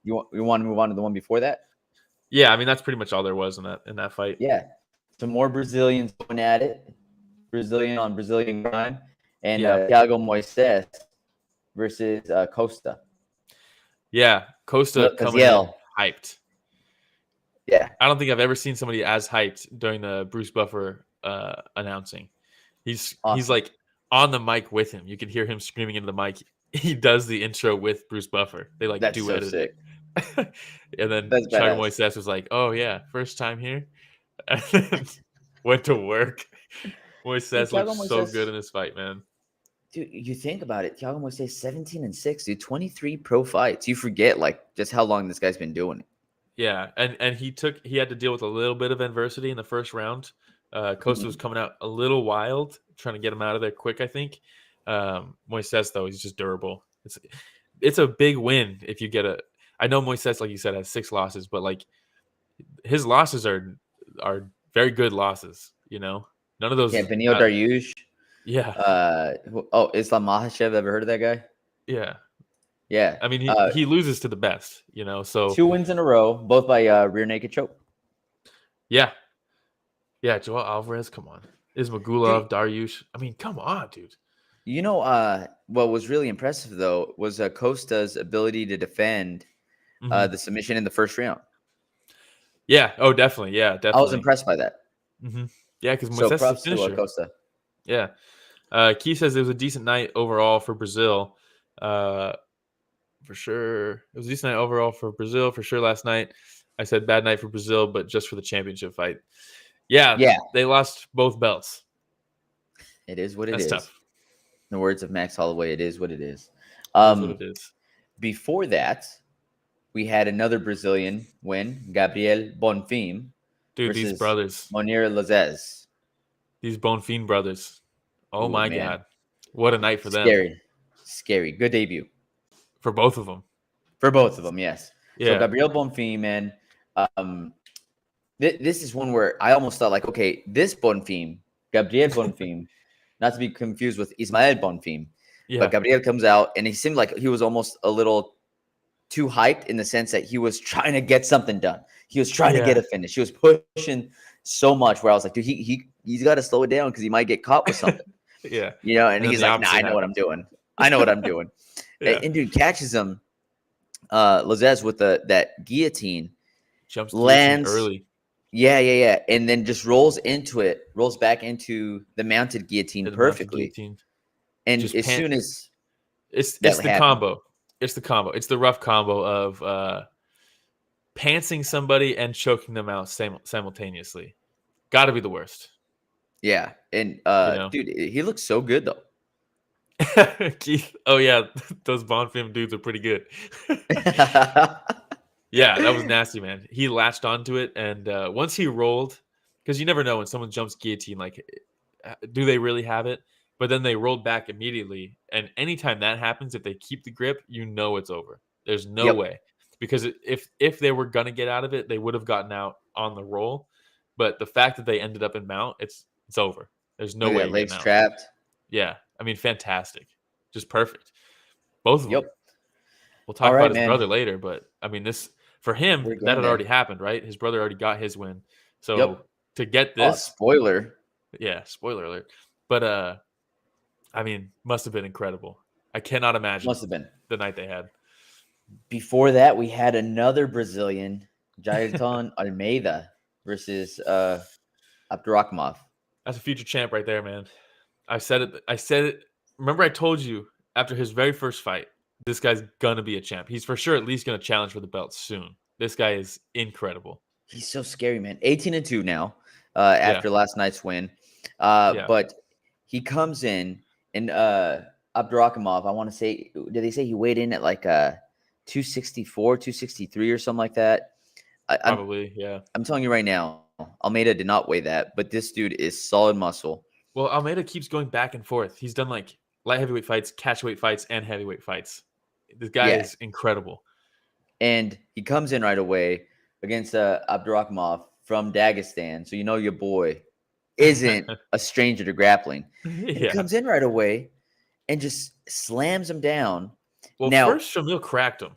You want to move on to the one before that? Yeah, I mean that's pretty much all there was in that fight. Yeah, some more Brazilians going at it, Brazilian on Brazilian grind, and Thiago Moisés versus Costa. Yeah, Costa coming in hyped. Yeah, I don't think I've ever seen somebody as hyped during the Bruce Buffer announcing. He's like on the mic with him. You can hear him screaming into the mic. He does the intro with Bruce Buffer. They like duet it. And then Thiago Moisés was like, "Oh yeah, first time here," and then went to work. Moisés looked so good in this fight, man. Dude, you think about it. Thiago Moisés 17-6, dude, 23 pro fights. You forget like just how long this guy's been doing it. Yeah, and he had to deal with a little bit of adversity in the first round. Costa was coming out a little wild, trying to get him out of there quick, I think. Moisés, though, he's just durable. It's a big win if you get a. I know Moisés, like you said, has 6 losses, but like his losses are very good losses. You know, none of those. Yeah, Benio Dariush. Yeah. Islam Makhachev. Ever heard of that guy? Yeah. Yeah. I mean, he loses to the best. You know, so 2 wins in a row, both by rear naked choke. Yeah. Yeah, Joel Alvarez, come on. Ismagulov, Dariush. I mean, come on, dude. You know, what was really impressive, though, was Costa's ability to defend the submission in the first round. Yeah. Oh, definitely. Yeah, definitely. I was impressed by that. Mm-hmm. Yeah, because Moisés is a finisher. Costa. Yeah. Key says it was a decent night overall for Brazil. For sure. It was a decent night overall for Brazil, for sure, last night. I said bad night for Brazil, but just for the championship fight. Yeah. They lost both belts. It is what it is. That's tough. In the words of Max Holloway, it is what it is. That's what it is. Before that, we had another Brazilian win, Gabriel Bonfim. Dude, these brothers. Mounir Lazzez. These Bonfim brothers. Oh, my God. What a night for them. Scary. Good debut. For both of them. Yes. Yeah. So Gabriel Bonfim, man, this is one where I almost thought like, okay, this Bonfim, Gabriel Bonfim, not to be confused with Ismael Bonfim. Yeah. But Gabriel comes out, and he seemed like he was almost a little too hyped in the sense that he was trying to get something done. He was trying to get a finish. He was pushing so much where I was like, dude, he's got to slow it down because he might get caught with something. Yeah. And he's like, nah, I know what I'm doing. I know what I'm doing. Yeah. And dude catches him, Lazzez with that guillotine. Jumps lands early. Yeah. And then just rolls back into the mounted guillotine perfectly. And Just soon as it's the combo. It's the combo. It's the rough combo of pantsing somebody and choking them out simultaneously. Got to be the worst. Yeah. And dude, he looks so good though. Keith, oh yeah, those Bonfim dudes are pretty good. Yeah, that was nasty, man. He latched onto it, and once he rolled, because you never know when someone jumps guillotine, like, do they really have it? But then they rolled back immediately, and anytime that happens, if they keep the grip, you know it's over. There's no way, because if they were gonna get out of it, they would have gotten out on the roll. But the fact that they ended up in mount, it's over. There's no way. Legs trapped. Yeah, I mean, fantastic, just perfect. Both of them. We'll talk about his brother later, but I mean, this for him that had already happened, right? His brother already got his win, so to get this, spoiler, spoiler alert. But I mean, must have been incredible. I cannot imagine. Must have been the night they had. Before that, we had another Brazilian, Jailton Almeida versus Abdurakhimov. That's a future champ right there, man. I said it. Remember, I told you after his very first fight, this guy's gonna be a champ. He's for sure at least gonna challenge for the belt soon. This guy is incredible. He's so scary, man. 18-2 now after last night's win. But he comes in and Abdurakhimov, I want to say, did they say he weighed in at like 264, 263 or something like that? Probably, yeah. I'm telling you right now, Almeida did not weigh that, but this dude is solid muscle. Well, Almeida keeps going back and forth. He's done like light heavyweight fights, catchweight fights, and heavyweight fights. This guy is incredible. And he comes in right away against Abdurakhimov from Dagestan. So you know your boy isn't a stranger to grappling. He comes in right away and just slams him down. Well, now, first Shamil cracked him.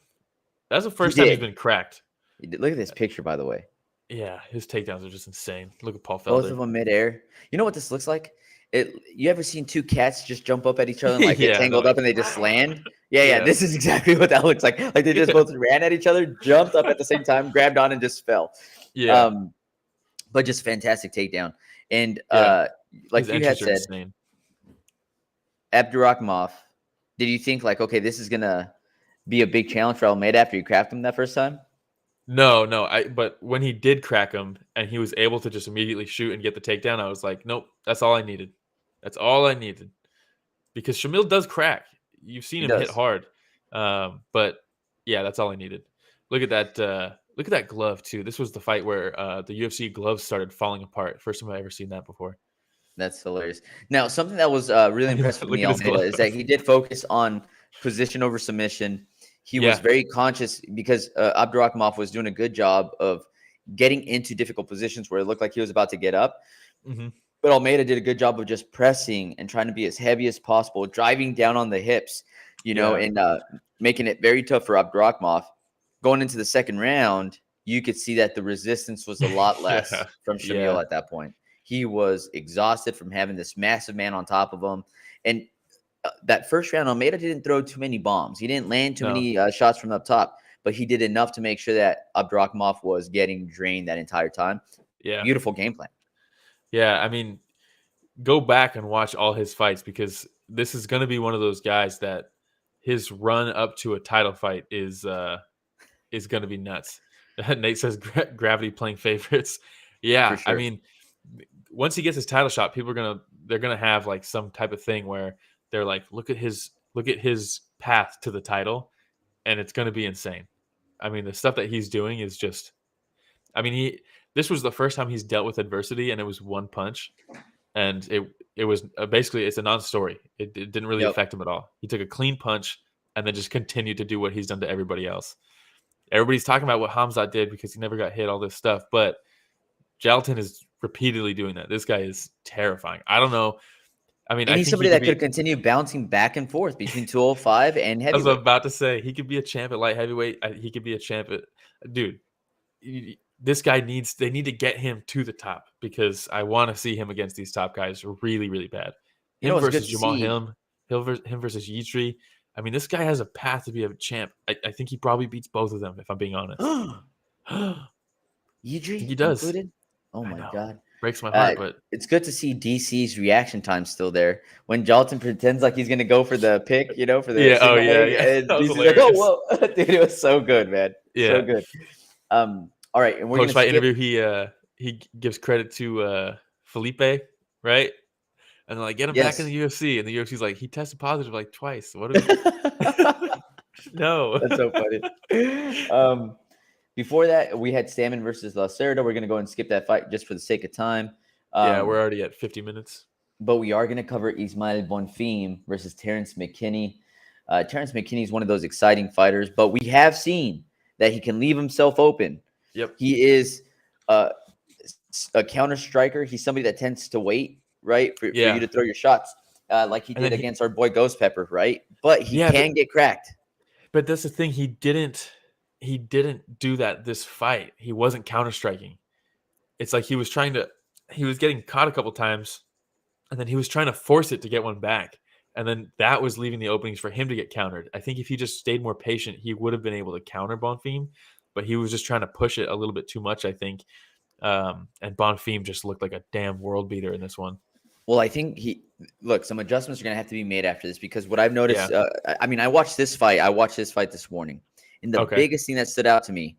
That's the first time he's been cracked. Look at this picture, by the way. Yeah, his takedowns are just insane. Look at Paul Felder. Both of them midair. You know what this looks like? You ever seen two cats just jump up at each other and like get tangled up and they just land? Yeah. This is exactly what that looks like. Like they just both ran at each other, jumped up at the same time, grabbed on, and just fell. Yeah. But just fantastic takedown. And like you had said, Abdurakhimov, did you think like, okay, this is gonna be a big challenge for Almeida after you cracked him that first time? No. But when he did crack him and he was able to just immediately shoot and get the takedown, I was like, nope, that's all I needed. That's all I needed. Because Shamil does crack. You've seen him hit hard. But yeah, that's all I needed. Look at that. Look at that glove too. This was the fight where the UFC gloves started falling apart. First time I've ever seen that before. That's hilarious. Now, something that was really impressive with me, Almeida, is that he did focus on position over submission. He was very conscious because Abdurakhimov was doing a good job of getting into difficult positions where it looked like he was about to get up. Mm-hmm. But Almeida did a good job of just pressing and trying to be as heavy as possible, driving down on the hips, and making it very tough for Abdurakhimov. Going into the second round, you could see that the resistance was a lot less from Shamil at that point. He was exhausted from having this massive man on top of him. And that first round, Almeida didn't throw too many bombs. He didn't land too many shots from up top, but he did enough to make sure that Abdurakhimov was getting drained that entire time. Yeah. Beautiful game plan. Yeah, I mean, go back and watch all his fights because this is going to be one of those guys that his run up to a title fight is going to be nuts. Nate says gravity playing favorites. Yeah, sure. I mean, once he gets his title shot, they're gonna have like some type of thing where they're like, look at his path to the title, and it's gonna be insane. I mean, the stuff that he's doing is just, I mean, this was the first time he's dealt with adversity, and it was one punch, and it was basically it's a non-story. It didn't really affect him at all. He took a clean punch and then just continued to do what he's done to everybody else. Everybody's talking about what Hamzat did because he never got hit, all this stuff, but Jailton is repeatedly doing that. This guy is terrifying. I don't know. I mean, And I he's think somebody that could continue bouncing back and forth between 205 and I was heavyweight. about to say he could be a champ at light heavyweight. He could be a champ at dude. This guy they need to get him to the top because I want to see him against these top guys really, really bad. You know, Him it's good versus to Jamahal, see. him versus Yitri. I mean, this guy has a path to be a champ. I think he probably beats both of them, if I'm being honest. Yidri he does. included? Oh my God. Breaks my heart, but it's good to see DC's reaction time still there. When Jailton pretends like he's going to go for the pick, for the yeah, and that was DC's like, hilarious. oh, whoa. Dude, it was so good, man. Yeah. So good. All right, and we're going to post-fight interview, he gives credit to Felipe, right? And they're like, get him back in the UFC. And the UFC's like, he tested positive like twice. What are we? No. That's so funny. Before that, we had Stammen versus Lacerda. We're going to go and skip that fight just for the sake of time. Yeah, we're already at 50 minutes. But we are going to cover Ismael Bonfim versus Terrance McKinney. Terrance McKinney is one of those exciting fighters, but we have seen that he can leave himself open. Yep. He is a counter striker. He's somebody that tends to wait, right, for you to throw your shots, like he did against our boy Ghost Pepper, right? But he can get cracked. But that's the thing. He didn't do that this fight. He wasn't counter striking. It's like he was getting caught a couple times, and then he was trying to force it to get one back. And then that was leaving the openings for him to get countered. I think if he just stayed more patient, he would have been able to counter Bonfim, but he was just trying to push it a little bit too much, I think. And Bonfim just looked like a damn world beater in this one. Well, I think some adjustments are going to have to be made after this because what I've noticed, I watched this fight. I watched this fight this morning. And the biggest thing that stood out to me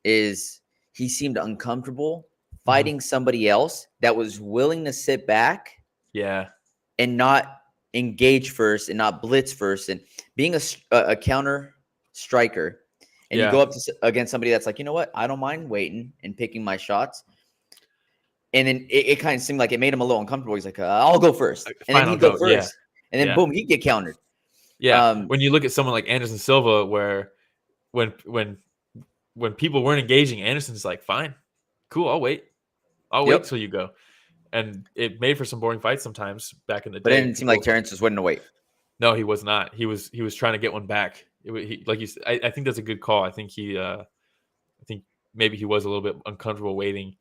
is he seemed uncomfortable fighting somebody else that was willing to sit back and not engage first and not blitz first. And being a counter striker, and you go up against somebody that's like, you know what? I don't mind waiting and picking my shots. And then it kind of seemed like it made him a little uncomfortable. He's like, I'll go first. And then he'd go first. Yeah. And then, boom, he'd get countered. Yeah. When you look at someone like Anderson Silva, where when people weren't engaging, Anderson's like, fine, cool, I'll wait till you go. And it made for some boring fights sometimes back in the day. But it didn't seem like Terrance was willing to wait. No, he was not. He was trying to get one back. Like you said, I think that's a good call. I think maybe he was a little bit uncomfortable waiting.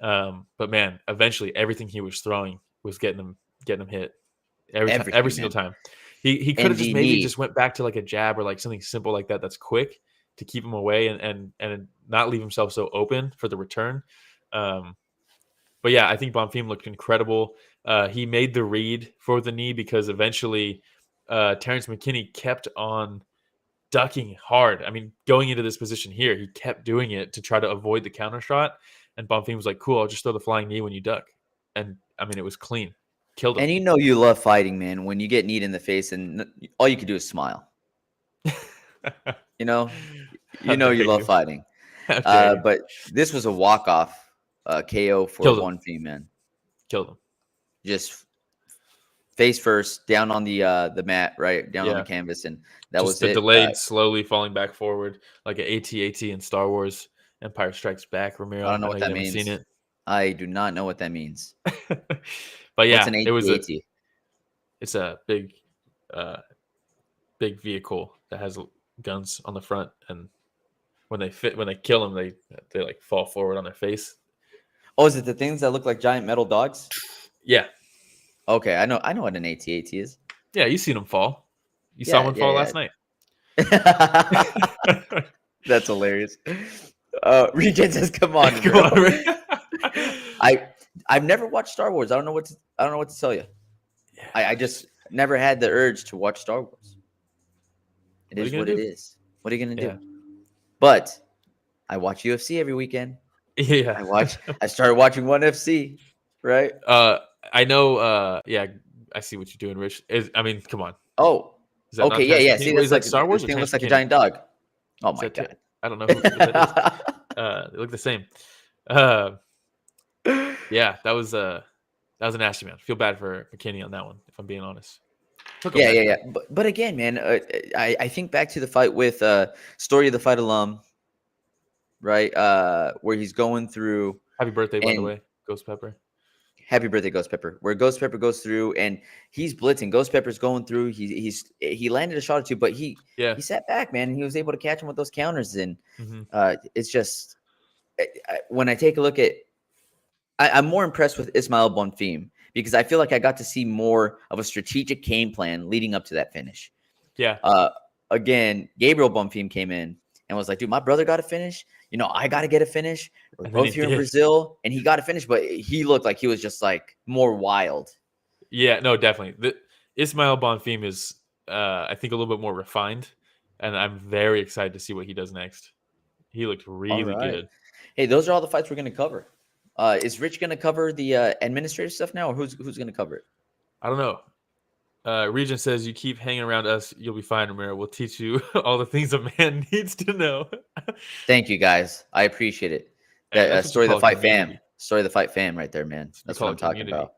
But man, eventually everything he was throwing was getting him hit every single time. He could have just maybe just went back to like a jab or like something simple like that. That's quick to keep him away and not leave himself so open for the return. But yeah, I think Bonfim looked incredible. He made the read for the knee because eventually Terrance McKinney kept on ducking hard. I mean, going into this position here, he kept doing it to try to avoid the counter shot. And Bonfim was like, cool, I'll just throw the flying knee when you duck. And I mean, it was clean. Killed him. And you love fighting, man, when you get kneed in the face and all you can do is smile. you know you love fighting. But this was a walk-off KO for Bonfim, man. Killed him. Just face first, down on the mat, right? Down on the canvas. And that was the delayed, slowly falling back forward like an AT-AT in Star Wars Empire Strikes Back. Ramiro, I don't know what that means. Seen it. I do not know what that means. But yeah, an it was it's a big vehicle that has guns on the front, and when they kill them, they like fall forward on their face. Oh, is it the things that look like giant metal dogs? Yeah. Okay, I know what an AT-AT is. Yeah, you seen them fall. You saw one fall last night. That's hilarious. Regen says, "Come on, bro." I've never watched Star Wars. I don't know what to tell you. Yeah. I just never had the urge to watch Star Wars. It is what it is. What are you gonna do? But I watch UFC every weekend. Yeah, I started watching ONE FC. Right. I know. Yeah, I see what you're doing, Rich. Come on. Oh. Okay. Yeah. See, that's like Star Wars. This thing looks like a giant dog. Oh my god. I don't know who that is. They look the same. Yeah, that was a nasty, man. I feel bad for McKinney on that one, if I'm being honest. Yeah. But again, man, I think back to the fight with Story of the Fight alum, right? Where he's going through. Happy birthday, by the way, Ghost Pepper. Happy birthday, Ghost Pepper. Where Ghost Pepper goes through and he's blitzing. Ghost Pepper's going through. He landed a shot or two, but he sat back, man. And he was able to catch him with those counters. And it's just when I take a look at, I'm more impressed with Ismael Bonfim because I feel like I got to see more of a strategic game plan leading up to that finish. Yeah. Again, Gabriel Bonfim came in and was like, dude, my brother got to finish. I got to get a finish. We're both here in Brazil, and he got a finish, but he looked like he was just like more wild. Yeah, no, definitely. Ismael Bonfim is, I think, a little bit more refined, and I'm very excited to see what he does next. He looked really good. Hey, those are all the fights we're going to cover. Is Rich going to cover the administrative stuff now, or who's going to cover it? I don't know. Regent says, you keep hanging around us, you'll be fine, Ramiro. We'll teach you all the things a man needs to know. Thank you, guys. I appreciate it. That story of the fight fam. Story of the fight fam right there, man. That's what I'm talking about.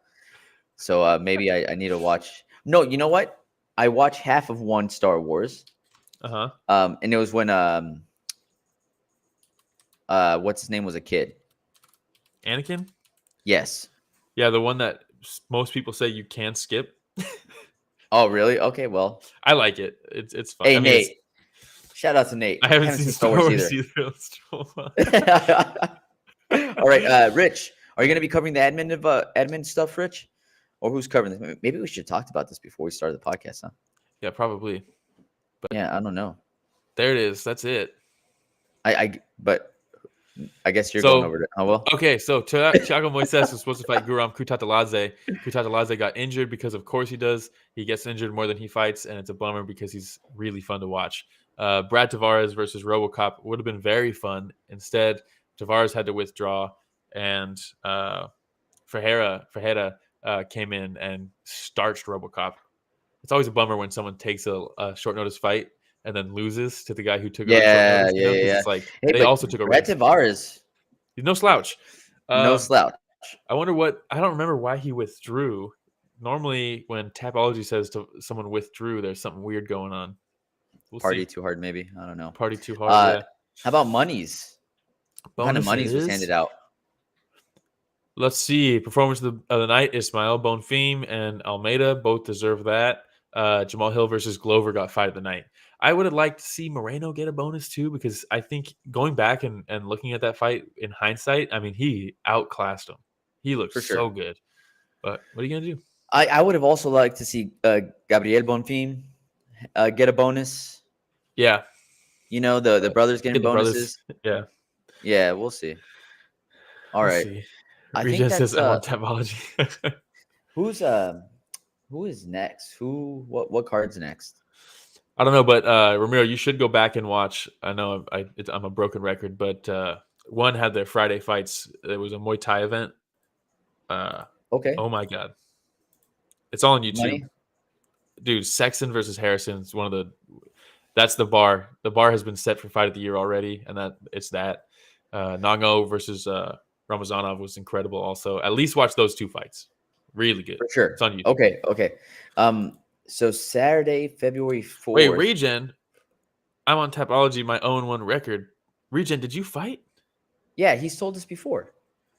So maybe I need to watch. No, you know what? I watched half of one Star Wars. And it was when what's his name was a kid. Anakin? Yes. Yeah, the one that most people say you can't skip. Oh, really? Okay, well. I like it. It's fun. Hey, Nate. Shout out to Nate. I haven't seen Star Wars either. All right, Rich, are you going to be covering the admin stuff, Rich? Or who's covering this? Maybe we should have talked about this before we started the podcast, huh? Yeah, probably. But yeah, I don't know. There it is. That's it. But I guess you're going over it. Oh, well. Okay, so Thiago Moisés was supposed to fight Guram Lazzez. Lazzez got injured because, of course, he does. He gets injured more than he fights, and it's a bummer because he's really fun to watch. Brad Tavares versus RoboCop would have been very fun. Instead, Tavares had to withdraw, and Ferreira came in and starched RoboCop. It's always a bummer when someone takes a short notice fight and then loses to the guy who took it. Yeah. It's like they also took a risk. Brad Tavares, he's no slouch. No slouch. I wonder I don't remember why he withdrew. Normally, when Tapology says to someone withdrew, there's something weird going on. We'll Party see. too hard, maybe. I don't know. Party too hard. Yeah. How about monies? What kind of monies was handed out? Let's see. Performance of the night: Ismael Bonfim and Almeida both deserve that. Jamahal versus Glover got fight of the night. I would have liked to see Moreno get a bonus too, because I think going back and looking at that fight in hindsight, I mean, he outclassed him. He looked so good. But what are you gonna do? I would have also liked to see Gabriel Bonfim get a bonus. Yeah. The brothers getting bonuses. Yeah. Yeah, we'll see. All right. See. I think that's says Tapology. Who is next? What card's next? I don't know, but Ramiro, you should go back and watch. I know I'm a broken record, but one had their Friday fights. There was a Muay Thai event. Okay. Oh my God. It's all on YouTube. Money? Dude, Sexton versus Harrison is that's the bar. The bar has been set for fight of the year already, and it's that. Nango versus Ramazanov was incredible also. At least watch those two fights. Really good. For sure. It's on YouTube. Okay. So Saturday, February 4th. Wait, Regen, I'm on Tapology, my own one record. Regen, did you fight? Yeah, he's told us before.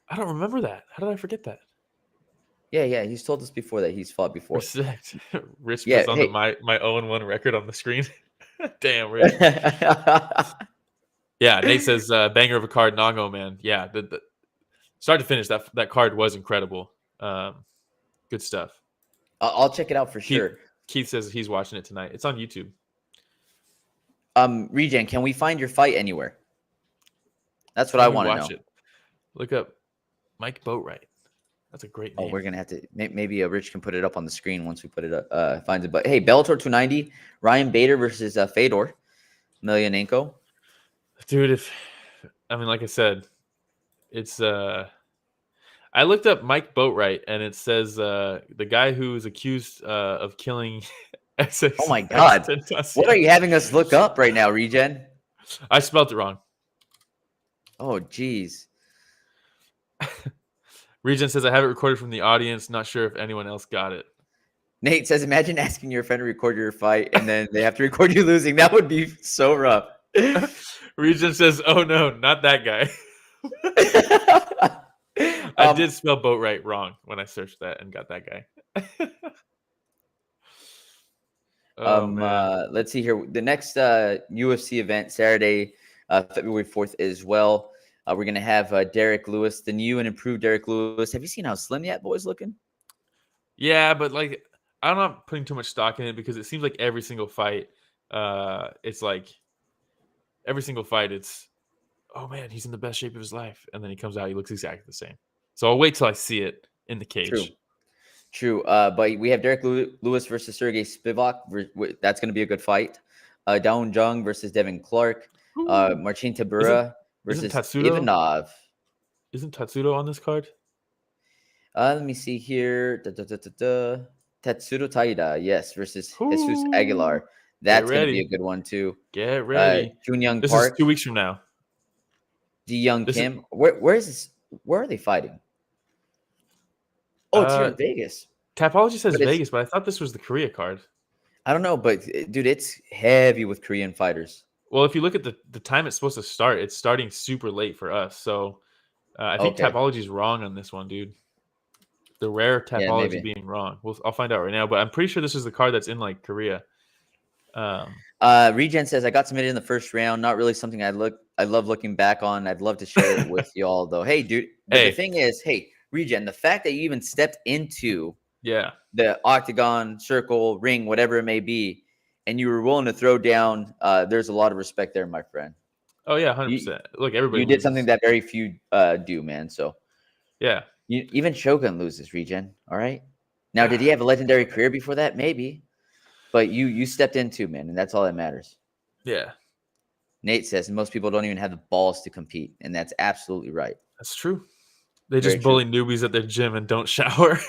I don't remember that. How did I forget that? Yeah, he's told us before that he's fought before. Respect. Rich puts on my own one record on the screen. Damn, Rich. Yeah, Nate says banger of a card, Nango, man. Yeah, the start to finish, that card was incredible. Good stuff. I'll check it out for sure. Keith says he's watching it tonight. It's on YouTube. Regen, can we find your fight anywhere? That's what I want to know. It. Look up Mike Boatwright. That's a great name. Oh, we're gonna have to. Maybe Rich can put it up on the screen once we put it up. Finds it. But hey, Bellator 290, Ryan Bader versus Fedor Emelianenko. Dude, like I said, it's I looked up Mike Boatwright, and it says the guy who's accused of killing Essex. Oh my God! What are you having us look up right now, Regen? I spelled it wrong. Oh, geez. Regen says I have it recorded from the audience. Not sure if anyone else got it. Nate says, imagine asking your friend to record your fight, and then they have to record you losing. That would be so rough. Regen says, "Oh no, not that guy." I did spell boat right wrong when I searched that and got that guy. Man. Let's see here. The next UFC event, Saturday, February 4th as well. We're going to have Derek Lewis, the new and improved Derek Lewis. Have you seen how slim that boy's looking? Yeah, but like I'm not putting too much stock in it because it seems like every single fight, it's oh man, he's in the best shape of his life, and then he comes out, he looks exactly the same. So I'll wait till I see it in the cage. True. But we have Derek Lewis versus Sergey Spivak. That's going to be a good fight. Dawn Jung versus Devin Clark. Marcin Tybura versus Ivanov. Isn't Tatsudo on this card? Let me see here. Tatsuro Taida, yes, versus Jesus Aguilar. That's going to be a good one too. Get ready. Junyoung This Park. is 2 weeks from now. Young Kim. Where is this? Where are they fighting? Oh, it's here in Vegas. Tapology says Vegas, but I thought this was the Korea card. I don't know, but dude, it's heavy with Korean fighters. Well, if you look at the time it's supposed to start, it's starting super late for us. So I think Tapology is wrong on this one, dude. The rare Tapology being wrong. I'll find out right now, but I'm pretty sure this is the card that's in like Korea. Regen says I got submitted in the first round. Not really something I love looking back on. I'd love to share it with y'all though. Hey, dude. The thing is, Regen, the fact that you even stepped into the octagon, circle, ring, whatever it may be, and you were willing to throw down, there's a lot of respect there, my friend. Oh yeah, 100%. Look, everybody. You did something that very few do, man. So yeah. Even Shogun loses, Regen. All right. Now, did he have a legendary career before that? Maybe. But you stepped into, man, and that's all that matters. Yeah. Nate says most people don't even have the balls to compete, and that's absolutely right. That's true. They just bully newbies at their gym and don't shower.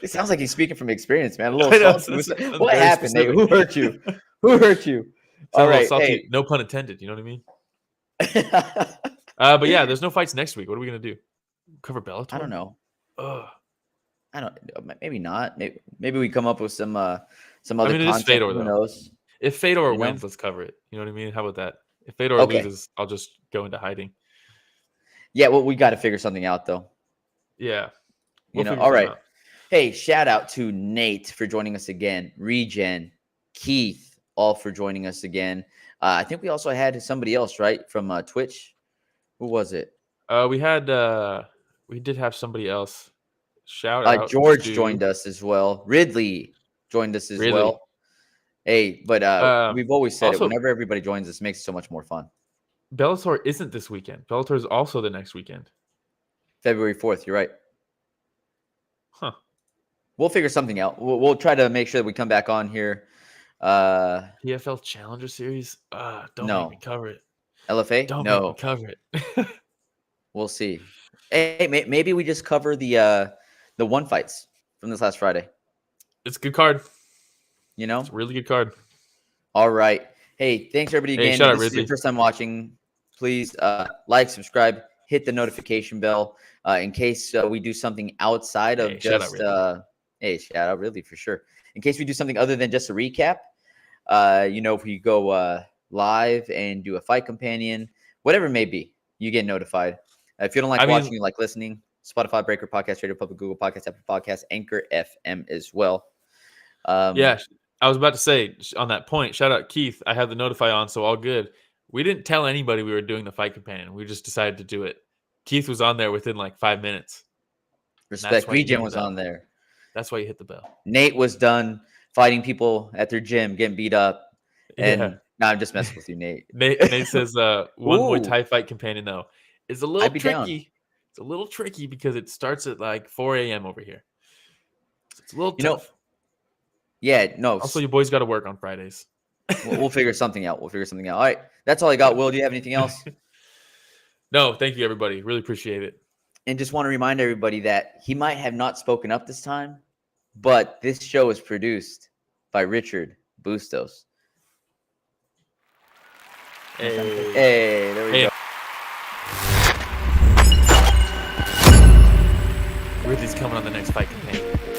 It sounds like he's speaking from experience, man. A little salty. What happened, Nate? Who hurt you? Who hurt you? All right. Hey. No pun intended. You know what I mean? But yeah, there's no fights next week. What are we going to do? Cover Bellator? I don't know. I don't. Maybe not. Maybe we come up with some other content. Fedor, who knows? If Fedor wins, let's cover it. You know what I mean? How about that? If Fedor loses, I'll just go into hiding. Yeah, well, we got to figure something out, though. Yeah. All right. Hey, shout out to Nate for joining us again. Regen, Keith, all for joining us again. I think we also had somebody else, right, from Twitch. Who was it? We did have somebody else. Shout out. George joined us as well. Ridley joined us as well. Hey, but we've always said it. Whenever everybody joins us, it makes it so much more fun. Bellator isn't this weekend. Bellator is also the next weekend. February 4th. You're right. Huh. We'll figure something out. We'll try to make sure that we come back on here. PFL Challenger Series? Don't make me cover it. LFA? Don't make me cover it. We'll see. Hey, maybe we just cover the one fights from this last Friday. It's a good card. It's a really good card. All right. Hey, thanks everybody again. Shout out This is Ridley. your first time watching. Please like, subscribe, hit the notification bell in case we do something outside of just. Shout out Ridley for sure. In case we do something other than just a recap. If we go live and do a fight companion, whatever it may be, you get notified. If you don't like watching, you like listening. Spotify, Breaker, Podcast Radio, Public, Google Podcast, Apple Podcast, Anchor FM as well. I was about to say on that point, shout out Keith. I have the notify on, so all good. We didn't tell anybody we were doing the fight companion. We just decided to do it. Keith was on there within like 5 minutes. Respect. Regen was on there. That's why you hit the bell. Nate was done fighting people at their gym, getting beat up. And no, I'm just messing with you, Nate. Nate says one Muay Thai fight companion, though, is a little tricky. Down. It's a little tricky because it starts at like 4 a.m. over here. So it's a little tough. Yeah, no. Also, you boys got to work on Fridays. We'll figure something out. All right. That's all I got. Will, do you have anything else? No, thank you, everybody. Really appreciate it. And just want to remind everybody that he might have not spoken up this time, but this show is produced by Richard Bustos. Hey, there we go. Ridley's coming on the next fight campaign.